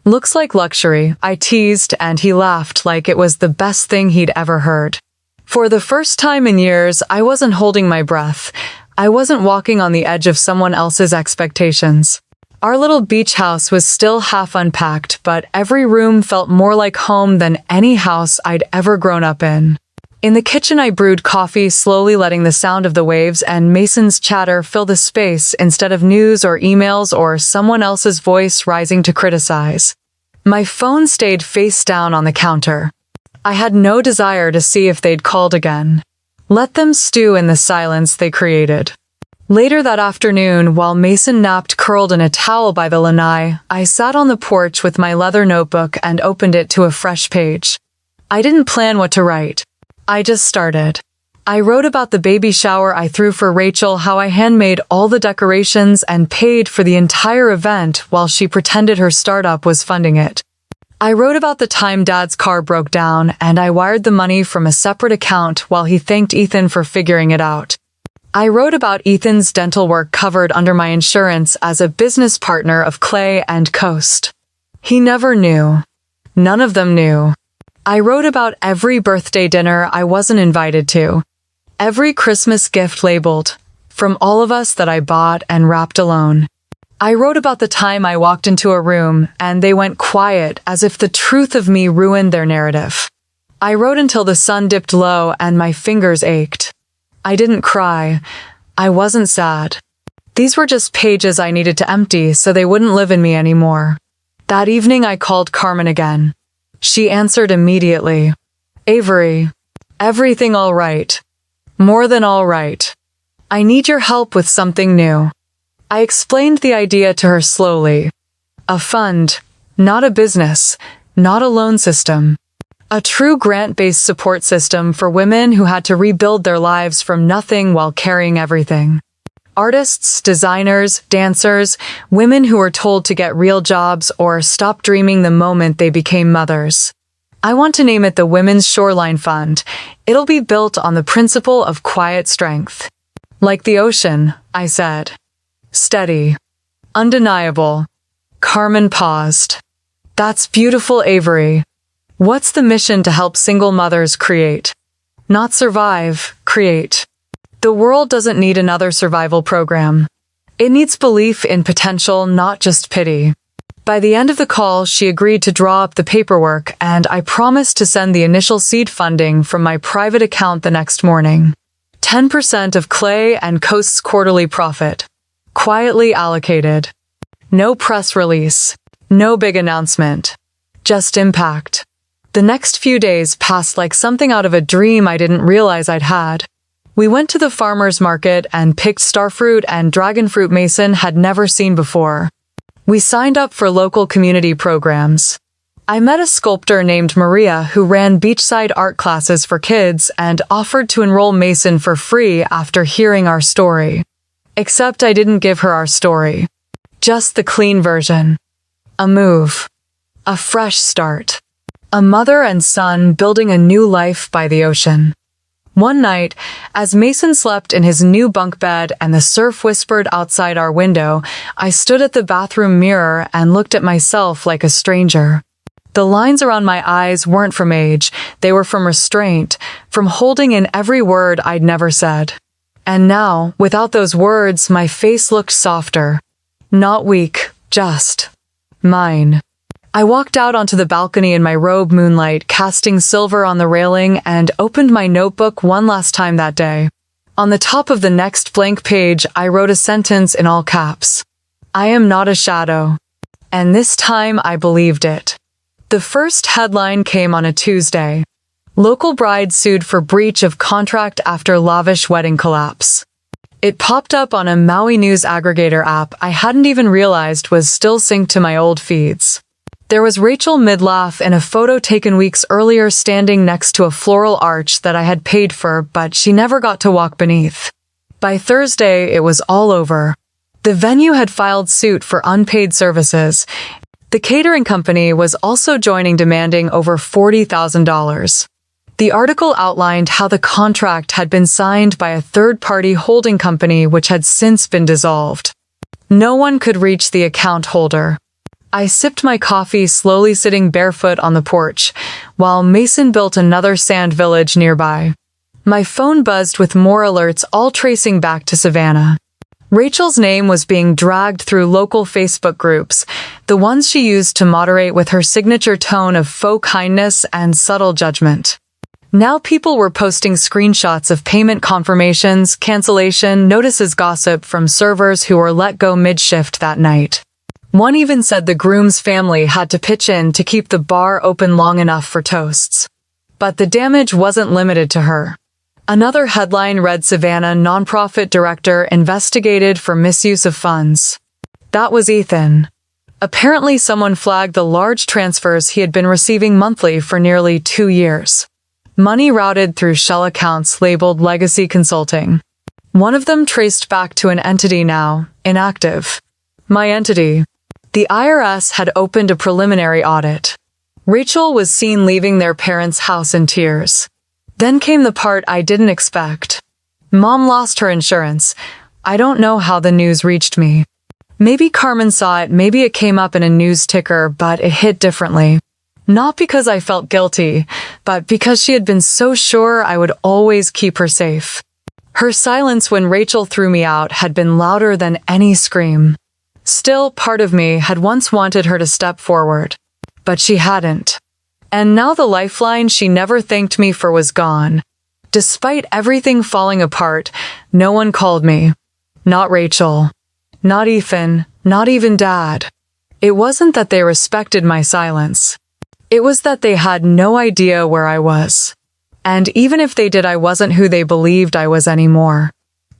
"Looks like luxury," I teased, and he laughed like it was the best thing he'd ever heard. For the first time in years, I wasn't holding my breath. I wasn't walking on the edge of someone else's expectations. Our little beach house was still half unpacked, but every room felt more like home than any house I'd ever grown up in. In the kitchen, I brewed coffee, slowly letting the sound of the waves and Mason's chatter fill the space instead of news or emails or someone else's voice rising to criticize. My phone stayed face down on the counter. I had no desire to see if they'd called again. Let them stew in the silence they created. Later that afternoon, while Mason napped curled in a towel by the lanai, I sat on the porch with my leather notebook and opened it to a fresh page. I didn't plan what to write. I just started. I wrote about the baby shower I threw for Rachel, how I handmade all the decorations and paid for the entire event while she pretended her startup was funding it. I wrote about the time Dad's car broke down and I wired the money from a separate account while he thanked Ethan for figuring it out. I wrote about Ethan's dental work covered under my insurance as a business partner of Clay and Coast. He never knew. None of them knew. I wrote about every birthday dinner I wasn't invited to. Every Christmas gift labeled, from all of us that I bought and wrapped alone. I wrote about the time I walked into a room and they went quiet as if the truth of me ruined their narrative. I wrote until the sun dipped low and my fingers ached. I didn't cry. I wasn't sad. These were just pages I needed to empty so they wouldn't live in me anymore. That evening I called Carmen again. She answered immediately. "Avery, everything all right? More than all right. I need your help with something new." I explained the idea to her slowly. A fund, not a business, not a loan system. A true grant-based support system for women who had to rebuild their lives from nothing while carrying everything. Artists, designers, dancers, women who were told to get real jobs or stop dreaming the moment they became mothers. I want to name it the Women's Shoreline Fund. It'll be built on the principle of quiet strength. Like the ocean, I said. Steady. Undeniable. Carmen paused. That's beautiful, Avery. What's the mission to help single mothers create? Not survive, create. The world doesn't need another survival program. It needs belief in potential, not just pity. By the end of the call, she agreed to draw up the paperwork, and I promised to send the initial seed funding from my private account the next morning. 10% of Clay and Coast's quarterly profit. Quietly allocated. No press release. No big announcement. Just impact. The next few days passed like something out of a dream I didn't realize I'd had. We went to the farmer's market and picked starfruit and dragonfruit Mason had never seen before. We signed up for local community programs. I met a sculptor named Maria who ran beachside art classes for kids and offered to enroll Mason for free after hearing our story. Except I didn't give her our story. Just the clean version. A move. A fresh start. A mother and son building a new life by the ocean. One night, as Mason slept in his new bunk bed and the surf whispered outside our window, I stood at the bathroom mirror and looked at myself like a stranger. The lines around my eyes weren't from age, they were from restraint, from holding in every word I'd never said. And now, without those words, my face looked softer, Not weak, just mine. I walked out onto the balcony in my robe, moonlight casting silver on the railing, and opened my notebook one last time that day. On the top of the next blank page, I wrote a sentence in all caps. I am not a shadow. And this time I believed it. The first headline came on a Tuesday. Local bride sued for breach of contract after lavish wedding collapse. It popped up on a Maui news aggregator app I hadn't even realized was still synced to my old feeds. There was Rachel mid-laugh in a photo taken weeks earlier standing next to a floral arch that I had paid for, but she never got to walk beneath. By Thursday, it was all over. The venue had filed suit for unpaid services. The catering company was also joining, demanding over $40,000. The article outlined how the contract had been signed by a third-party holding company which had since been dissolved. No one could reach the account holder. I sipped my coffee, slowly sitting barefoot on the porch, while Mason built another sand village nearby. My phone buzzed with more alerts, all tracing back to Savannah. Rachel's name was being dragged through local Facebook groups, the ones she used to moderate with her signature tone of faux kindness and subtle judgment. Now people were posting screenshots of payment confirmations, cancellation notices, gossip from servers who were let go mid-shift that night. One even said the groom's family had to pitch in to keep the bar open long enough for toasts. But the damage wasn't limited to her. Another headline read, Savannah nonprofit director investigated for misuse of funds. That was Ethan. Apparently someone flagged the large transfers he had been receiving monthly for nearly 2 years. Money routed through shell accounts labeled Legacy Consulting. One of them traced back to an entity now inactive. My entity. The IRS had opened a preliminary audit. Rachel was seen leaving their parents' house in tears. Then came the part I didn't expect. Mom lost her insurance. I don't know how the news reached me. Maybe Carmen saw it, maybe it came up in a news ticker, but it hit differently. Not because I felt guilty, but because she had been so sure I would always keep her safe. Her silence when Rachel threw me out had been louder than any scream. Still, part of me had once wanted her to step forward. But she hadn't. And now the lifeline she never thanked me for was gone. Despite everything falling apart, no one called me. Not Rachel. Not Ethan. Not even Dad. It wasn't that they respected my silence. It was that they had no idea where I was. And even if they did, I wasn't who they believed I was anymore.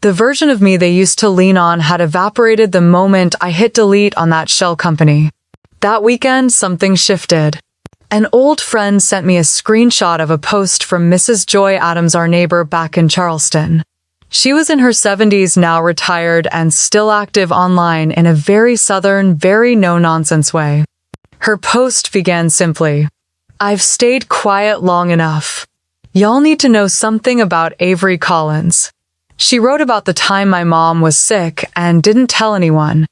The version of me they used to lean on had evaporated the moment I hit delete on that shell company. That weekend, something shifted. An old friend sent me a screenshot of a post from Mrs. Joy Adams, our neighbor back in Charleston. She was in her 70s now, retired and still active online in a very southern, very no-nonsense way. Her post began simply, "I've stayed quiet long enough. Y'all need to know something about Avery Collins." She wrote about the time my mom was sick and didn't tell anyone.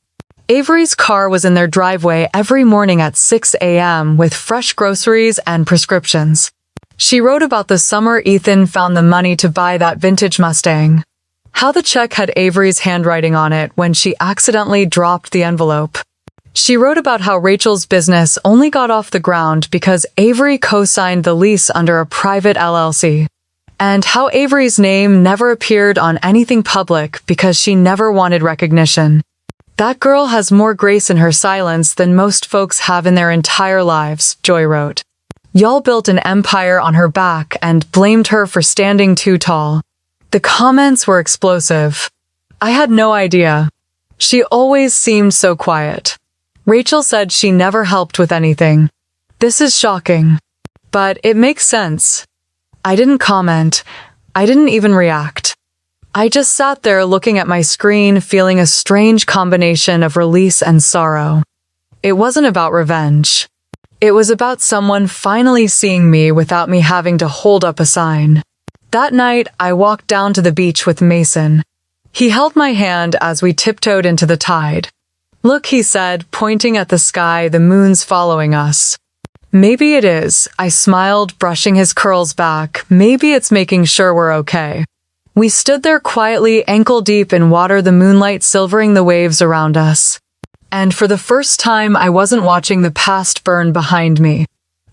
Avery's car was in their driveway every morning at 6 a.m. with fresh groceries and prescriptions. She wrote about the summer Ethan found the money to buy that vintage Mustang. How the check had Avery's handwriting on it when she accidentally dropped the envelope. She wrote about how Rachel's business only got off the ground because Avery co-signed the lease under a private LLC. And how Avery's name never appeared on anything public because she never wanted recognition. That girl has more grace in her silence than most folks have in their entire lives, Joy wrote. Y'all built an empire on her back and blamed her for standing too tall. The comments were explosive. I had no idea. She always seemed so quiet. Rachel said she never helped with anything. This is shocking. But it makes sense. I didn't comment. I didn't even react. I just sat there looking at my screen, feeling a strange combination of release and sorrow. It wasn't about revenge. It was about someone finally seeing me without me having to hold up a sign. That night, I walked down to the beach with Mason. He held my hand as we tiptoed into the tide. "Look," he said, pointing at the sky, "the moon's following us." "Maybe it is," I smiled, brushing his curls back. "Maybe it's making sure we're okay." We stood there quietly, ankle deep in water, the moonlight silvering the waves around us. And for the first time, I wasn't watching the past burn behind me.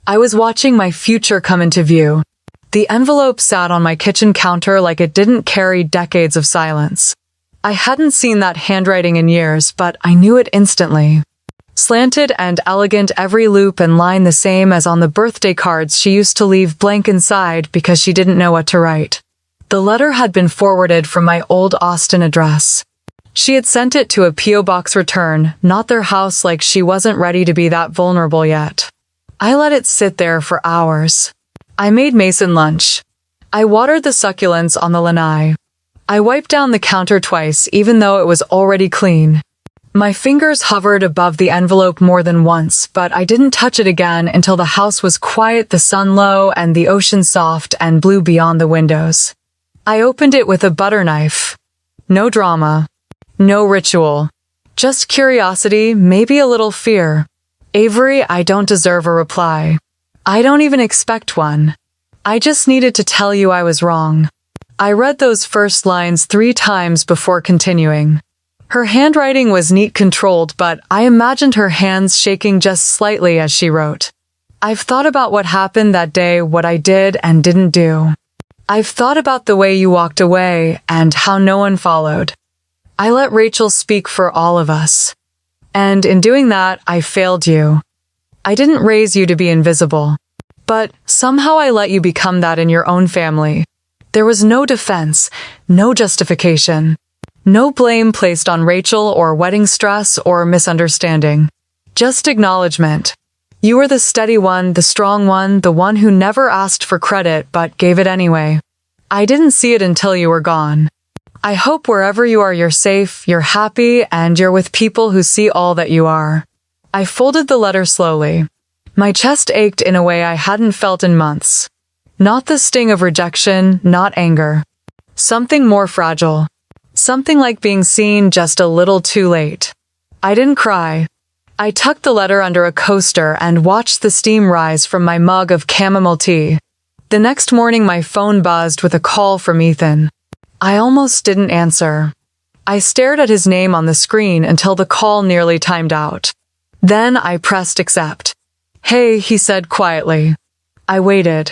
I was watching my future come into view. The envelope sat on my kitchen counter like it didn't carry decades of silence. I hadn't seen that handwriting in years, but I knew it instantly. Slanted and elegant, every loop and line the same as on the birthday cards she used to leave blank inside because she didn't know what to write. The letter had been forwarded from my old Austin address. She had sent it to a P.O. box return, not their house, like she wasn't ready to be that vulnerable yet. I let it sit there for hours. I made Mason lunch. I watered the succulents on the lanai. I wiped down the counter twice, even though it was already clean. My fingers hovered above the envelope more than once, but I didn't touch it again until the house was quiet, the sun low, and the ocean soft and blue beyond the windows. I opened it with a butter knife. No drama. No ritual. Just curiosity, maybe a little fear. Avery, I don't deserve a reply. I don't even expect one. I just needed to tell you I was wrong. I read those first lines 3 times before continuing. Her handwriting was neat, controlled, but I imagined her hands shaking just slightly as she wrote. I've thought about what happened that day, what I did and didn't do. I've thought about the way you walked away and how no one followed. I let Rachel speak for all of us. And in doing that, I failed you. I didn't raise you to be invisible. But somehow I let you become that in your own family. There was no defense, no justification. No blame placed on Rachel or wedding stress or misunderstanding. Just acknowledgement. You were the steady one, the strong one, the one who never asked for credit but gave it anyway. I didn't see it until you were gone. I hope wherever you are you're safe, you're happy, and you're with people who see all that you are. I folded the letter slowly. My chest ached in a way I hadn't felt in months. Not the sting of rejection, not anger. Something more fragile. Something like being seen just a little too late. I didn't cry. I tucked the letter under a coaster and watched the steam rise from my mug of chamomile tea. The next morning my phone buzzed with a call from Ethan. I almost didn't answer. I stared at his name on the screen until the call nearly timed out. Then I pressed accept. Hey, he said quietly. I waited.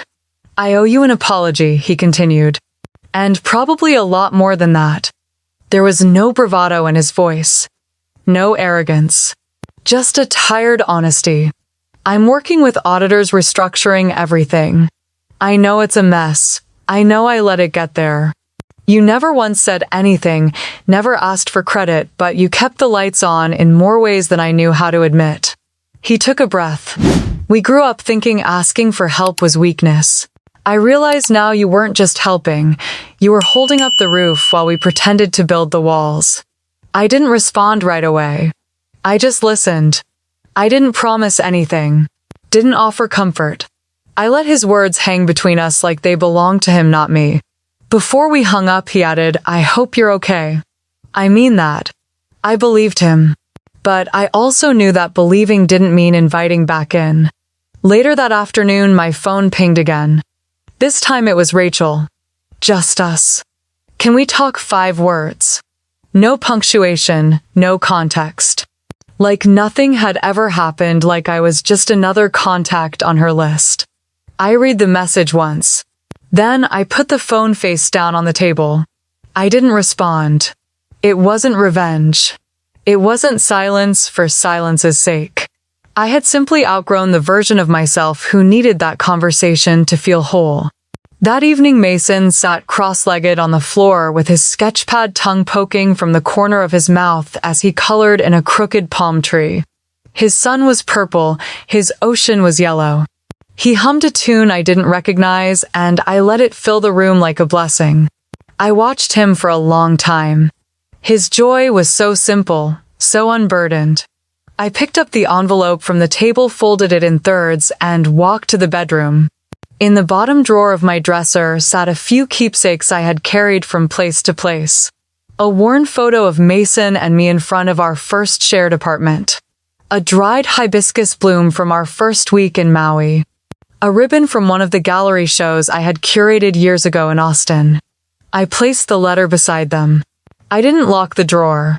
I owe you an apology, he continued. And probably a lot more than that. There was no bravado in his voice. No arrogance. Just a tired honesty. I'm working with auditors restructuring everything. I know it's a mess. I know I let it get there. You never once said anything, never asked for credit, but you kept the lights on in more ways than I knew how to admit. He took a breath. We grew up thinking asking for help was weakness. I realize now you weren't just helping, you were holding up the roof while we pretended to build the walls. I didn't respond right away. I just listened. I didn't promise anything. Didn't offer comfort. I let his words hang between us like they belonged to him, not me. Before we hung up, he added, I hope you're okay. I mean that. I believed him. But I also knew that believing didn't mean inviting back in. Later that afternoon, my phone pinged again. This time it was Rachel. Just us. Can we talk 5 words? No punctuation, no context. Like nothing had ever happened, like I was just another contact on her list. I read the message once. Then I put the phone face down on the table. I didn't respond. It wasn't revenge. It wasn't silence for silence's sake. I had simply outgrown the version of myself who needed that conversation to feel whole. That evening, Mason sat cross-legged on the floor with his sketchpad tongue poking from the corner of his mouth as he colored in a crooked palm tree. His sun was purple, his ocean was yellow. He hummed a tune I didn't recognize, and I let it fill the room like a blessing. I watched him for a long time. His joy was so simple, so unburdened. I picked up the envelope from the table, folded it in thirds, and walked to the bedroom. In the bottom drawer of my dresser sat a few keepsakes I had carried from place to place. A worn photo of Mason and me in front of our first shared apartment. A dried hibiscus bloom from our first week in Maui. A ribbon from one of the gallery shows I had curated years ago in Austin. I placed the letter beside them. I didn't lock the drawer.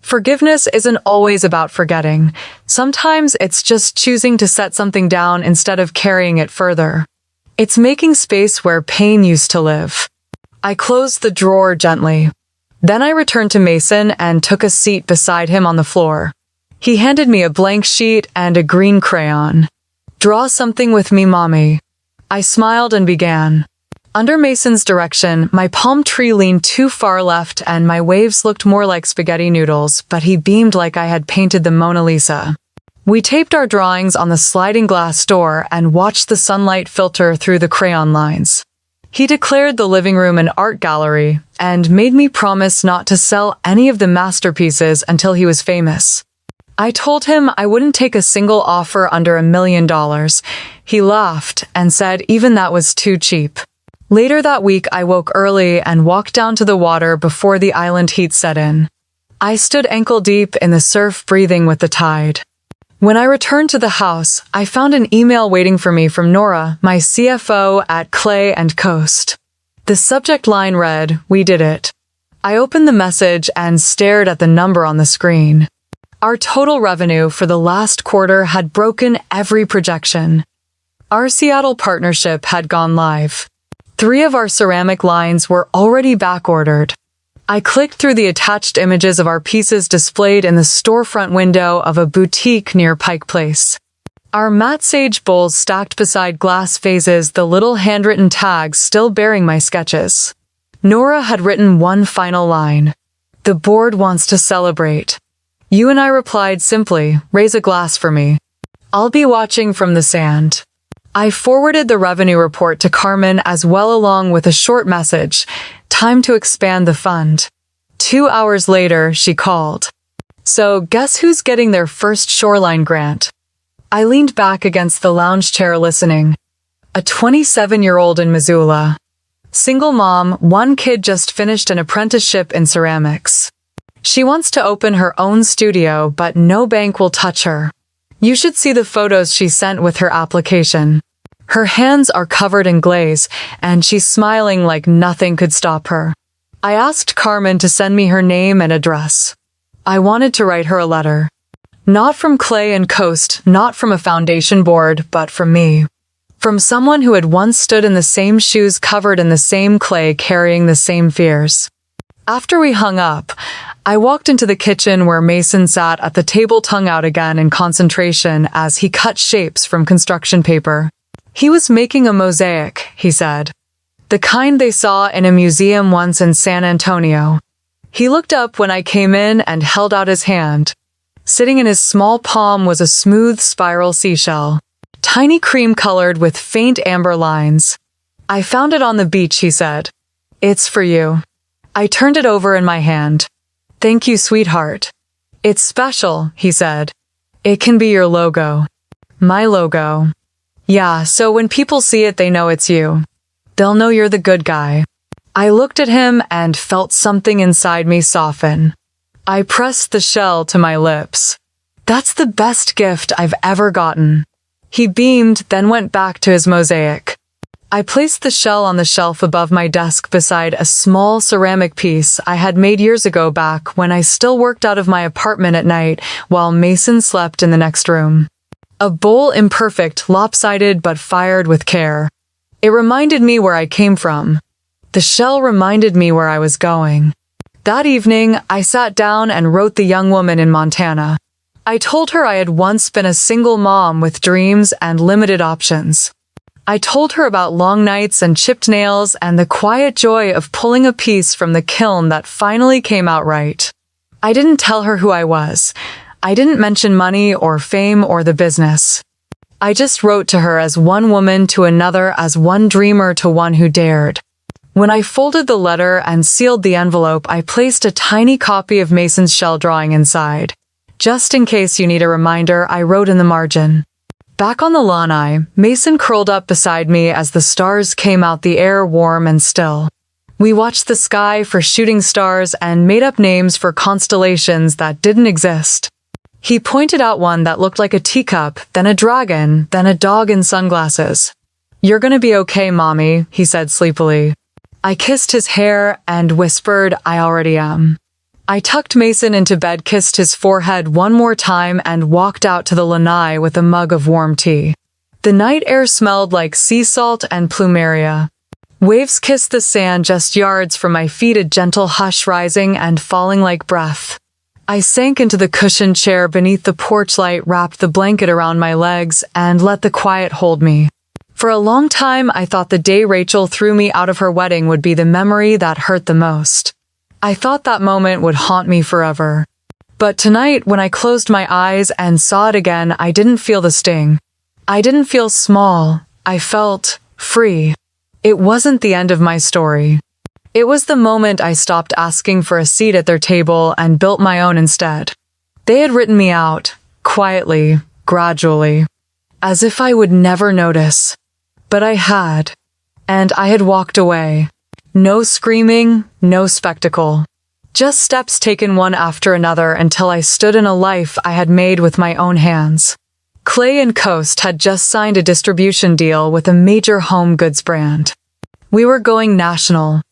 Forgiveness isn't always about forgetting. Sometimes it's just choosing to set something down instead of carrying it further. It's making space where pain used to live. I closed the drawer gently. Then I returned to Mason and took a seat beside him on the floor. He handed me a blank sheet and a green crayon. "Draw something with me, Mommy." I smiled and began. Under Mason's direction, my palm tree leaned too far left and my waves looked more like spaghetti noodles, but he beamed like I had painted the Mona Lisa. We taped our drawings on the sliding glass door and watched the sunlight filter through the crayon lines. He declared the living room an art gallery and made me promise not to sell any of the masterpieces until he was famous. I told him I wouldn't take a single offer under $1 million. He laughed and said even that was too cheap. Later that week, I woke early and walked down to the water before the island heat set in. I stood ankle deep in the surf, breathing with the tide. When I returned to the house, I found an email waiting for me from Nora, my CFO at Clay & Coast. The subject line read, "We did it." I opened the message and stared at the number on the screen. Our total revenue for the last quarter had broken every projection. Our Seattle partnership had gone live. 3 of our ceramic lines were already backordered. I clicked through the attached images of our pieces displayed in the storefront window of a boutique near Pike Place. Our matte sage bowls stacked beside glass vases, the little handwritten tags still bearing my sketches. Nora had written one final line. "The board wants to celebrate." You and I replied simply, "Raise a glass for me. I'll be watching from the sand." I forwarded the revenue report to Carmen as well along with a short message, "Time to expand the fund." 2 hours later, she called. "So, guess who's getting their first shoreline grant?" I leaned back against the lounge chair listening. A 27-year-old in Missoula. Single mom, 1 kid just finished an apprenticeship in ceramics. She wants to open her own studio, but no bank will touch her. You should see the photos she sent with her application. Her hands are covered in glaze, and she's smiling like nothing could stop her. I asked Carmen to send me her name and address. I wanted to write her a letter. Not from Clay & Coast, not from a foundation board, but from me. From someone who had once stood in the same shoes, covered in the same clay, carrying the same fears. After we hung up, I walked into the kitchen where Mason sat at the table, tongue out again in concentration as he cut shapes from construction paper. He was making a mosaic, he said. The kind they saw in a museum once in San Antonio. He looked up when I came in and held out his hand. Sitting in his small palm was a smooth spiral seashell, tiny cream-colored with faint amber lines. "I found it on the beach," he said. "It's for you." I turned it over in my hand. "Thank you, sweetheart." "It's special," he said. "It can be your logo." "My logo." "Yeah, so when people see it, they know it's you. They'll know you're the good guy." I looked at him and felt something inside me soften. I pressed the shell to my lips. "That's the best gift I've ever gotten." He beamed, then went back to his mosaic. I placed the shell on the shelf above my desk beside a small ceramic piece I had made years ago, back when I still worked out of my apartment at night while Mason slept in the next room. A bowl, imperfect, lopsided, but fired with care. It reminded me where I came from. The shell reminded me where I was going. That evening, I sat down and wrote the young woman in Montana. I told her I had once been a single mom with dreams and limited options. I told her about long nights and chipped nails and the quiet joy of pulling a piece from the kiln that finally came out right. I didn't tell her who I was. I didn't mention money or fame or the business. I just wrote to her as one woman to another, as one dreamer to one who dared. When I folded the letter and sealed the envelope, I placed a tiny copy of Mason's shell drawing inside. "Just in case you need a reminder," I wrote in the margin. Back on the lawn, Mason curled up beside me as the stars came out, the air warm and still. We watched the sky for shooting stars and made up names for constellations that didn't exist. He pointed out one that looked like a teacup, then a dragon, then a dog in sunglasses. "You're gonna be okay, Mommy," he said sleepily. I kissed his hair and whispered, "I already am." I tucked Mason into bed, kissed his forehead one more time, and walked out to the lanai with a mug of warm tea. The night air smelled like sea salt and plumeria. Waves kissed the sand just yards from my feet, a gentle hush rising and falling like breath. I sank into the cushioned chair beneath the porch light, wrapped the blanket around my legs, and let the quiet hold me. For a long time, I thought the day Rachel threw me out of her wedding would be the memory that hurt the most. I thought that moment would haunt me forever. But tonight, when I closed my eyes and saw it again, I didn't feel the sting. I didn't feel small. I felt free. It wasn't the end of my story. It was the moment I stopped asking for a seat at their table and built my own instead. They had written me out, quietly, gradually, as if I would never notice. But I had. And I had walked away. No screaming, no spectacle. Just steps taken one after another until I stood in a life I had made with my own hands. Clay and Coast had just signed a distribution deal with a major home goods brand. We were going national.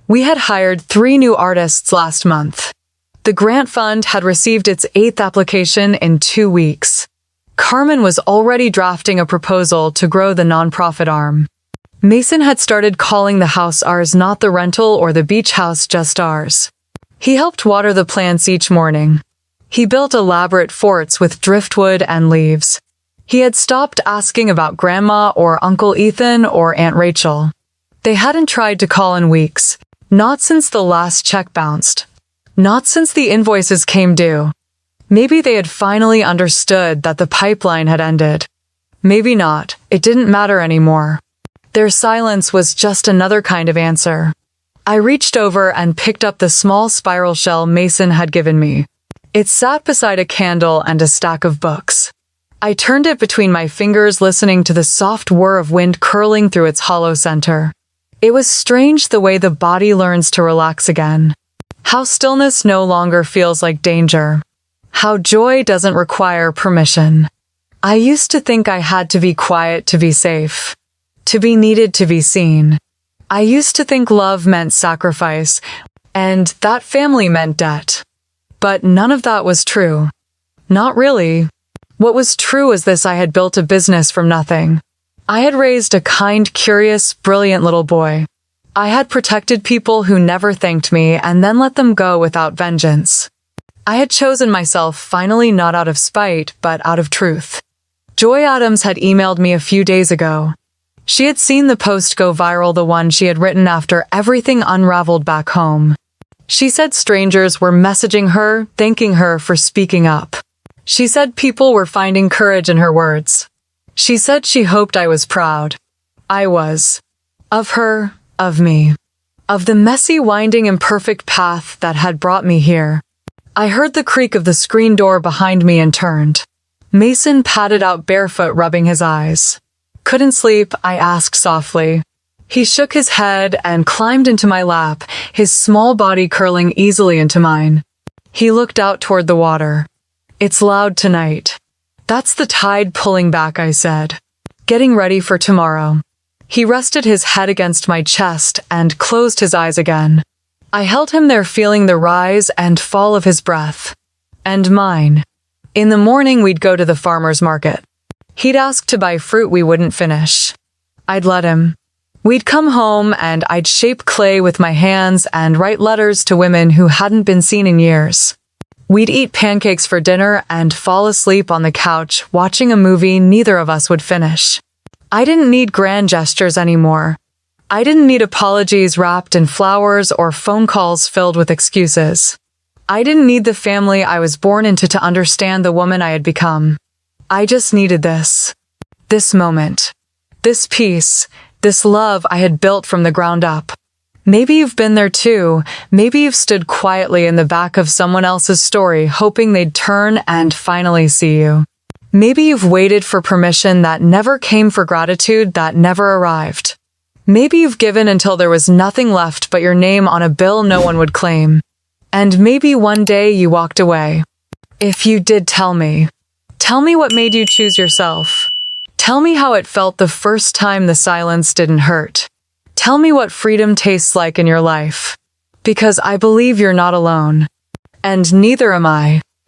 We had hired 3 new artists last month. The grant fund had received its 8th application in 2 weeks. Carmen was already drafting a proposal to grow the nonprofit arm. Mason had started calling the house ours, not the rental or the beach house, just ours. He helped water the plants each morning. He built elaborate forts with driftwood and leaves. He had stopped asking about Grandma or Uncle Ethan or Aunt Rachel. They hadn't tried to call in weeks, not since the last check bounced, not since the invoices came due. Maybe they had finally understood that the pipeline had ended. Maybe not. It didn't matter anymore. Their silence was just another kind of answer. I reached over and picked up the small spiral shell Mason had given me. It sat beside a candle and a stack of books. I turned it between my fingers, listening to the soft whir of wind curling through its hollow center. It was strange the way the body learns to relax again. How stillness no longer feels like danger. How joy doesn't require permission. I used to think I had to be quiet to be safe. To be needed, to be seen. I used to think love meant sacrifice, and that family meant debt. But none of that was true. Not really. What was true was this: I had built a business from nothing. I had raised a kind, curious, brilliant little boy. I had protected people who never thanked me and then let them go without vengeance. I had chosen myself, finally, not out of spite, but out of truth. Joy Adams had emailed me a few days ago. She had seen the post go viral, the one she had written after everything unraveled back home. She said strangers were messaging her, thanking her for speaking up. She said people were finding courage in her words. She said she hoped I was proud. I was. Of her, of me. Of the messy, winding, imperfect path that had brought me here. I heard the creak of the screen door behind me and turned. Mason padded out barefoot, rubbing his eyes. Couldn't sleep? I asked softly. He shook his head and climbed into my lap, his small body curling easily into mine. He looked out toward the water. It's loud tonight. That's the tide pulling back, I said. Getting ready for tomorrow. He rested his head against my chest and closed his eyes again. I held him there, feeling the rise and fall of his breath. And mine. In the morning, we'd go to the farmer's market. He'd ask to buy fruit we wouldn't finish. I'd let him. We'd come home and I'd shape clay with my hands and write letters to women who hadn't been seen in years. We'd eat pancakes for dinner and fall asleep on the couch watching a movie neither of us would finish. I didn't need grand gestures anymore. I didn't need apologies wrapped in flowers or phone calls filled with excuses. I didn't need the family I was born into to understand the woman I had become. I just needed this. This moment. This peace. This love I had built from the ground up. Maybe you've been there too. Maybe you've stood quietly in the back of someone else's story, hoping they'd turn and finally see you. Maybe you've waited for permission that never came, for gratitude that never arrived. Maybe you've given until there was nothing left but your name on a bill no one would claim. And maybe one day you walked away. If you did, tell me. Tell me what made you choose yourself. Tell me how it felt the first time the silence didn't hurt. Tell me what freedom tastes like in your life. Because I believe you're not alone. And neither am I.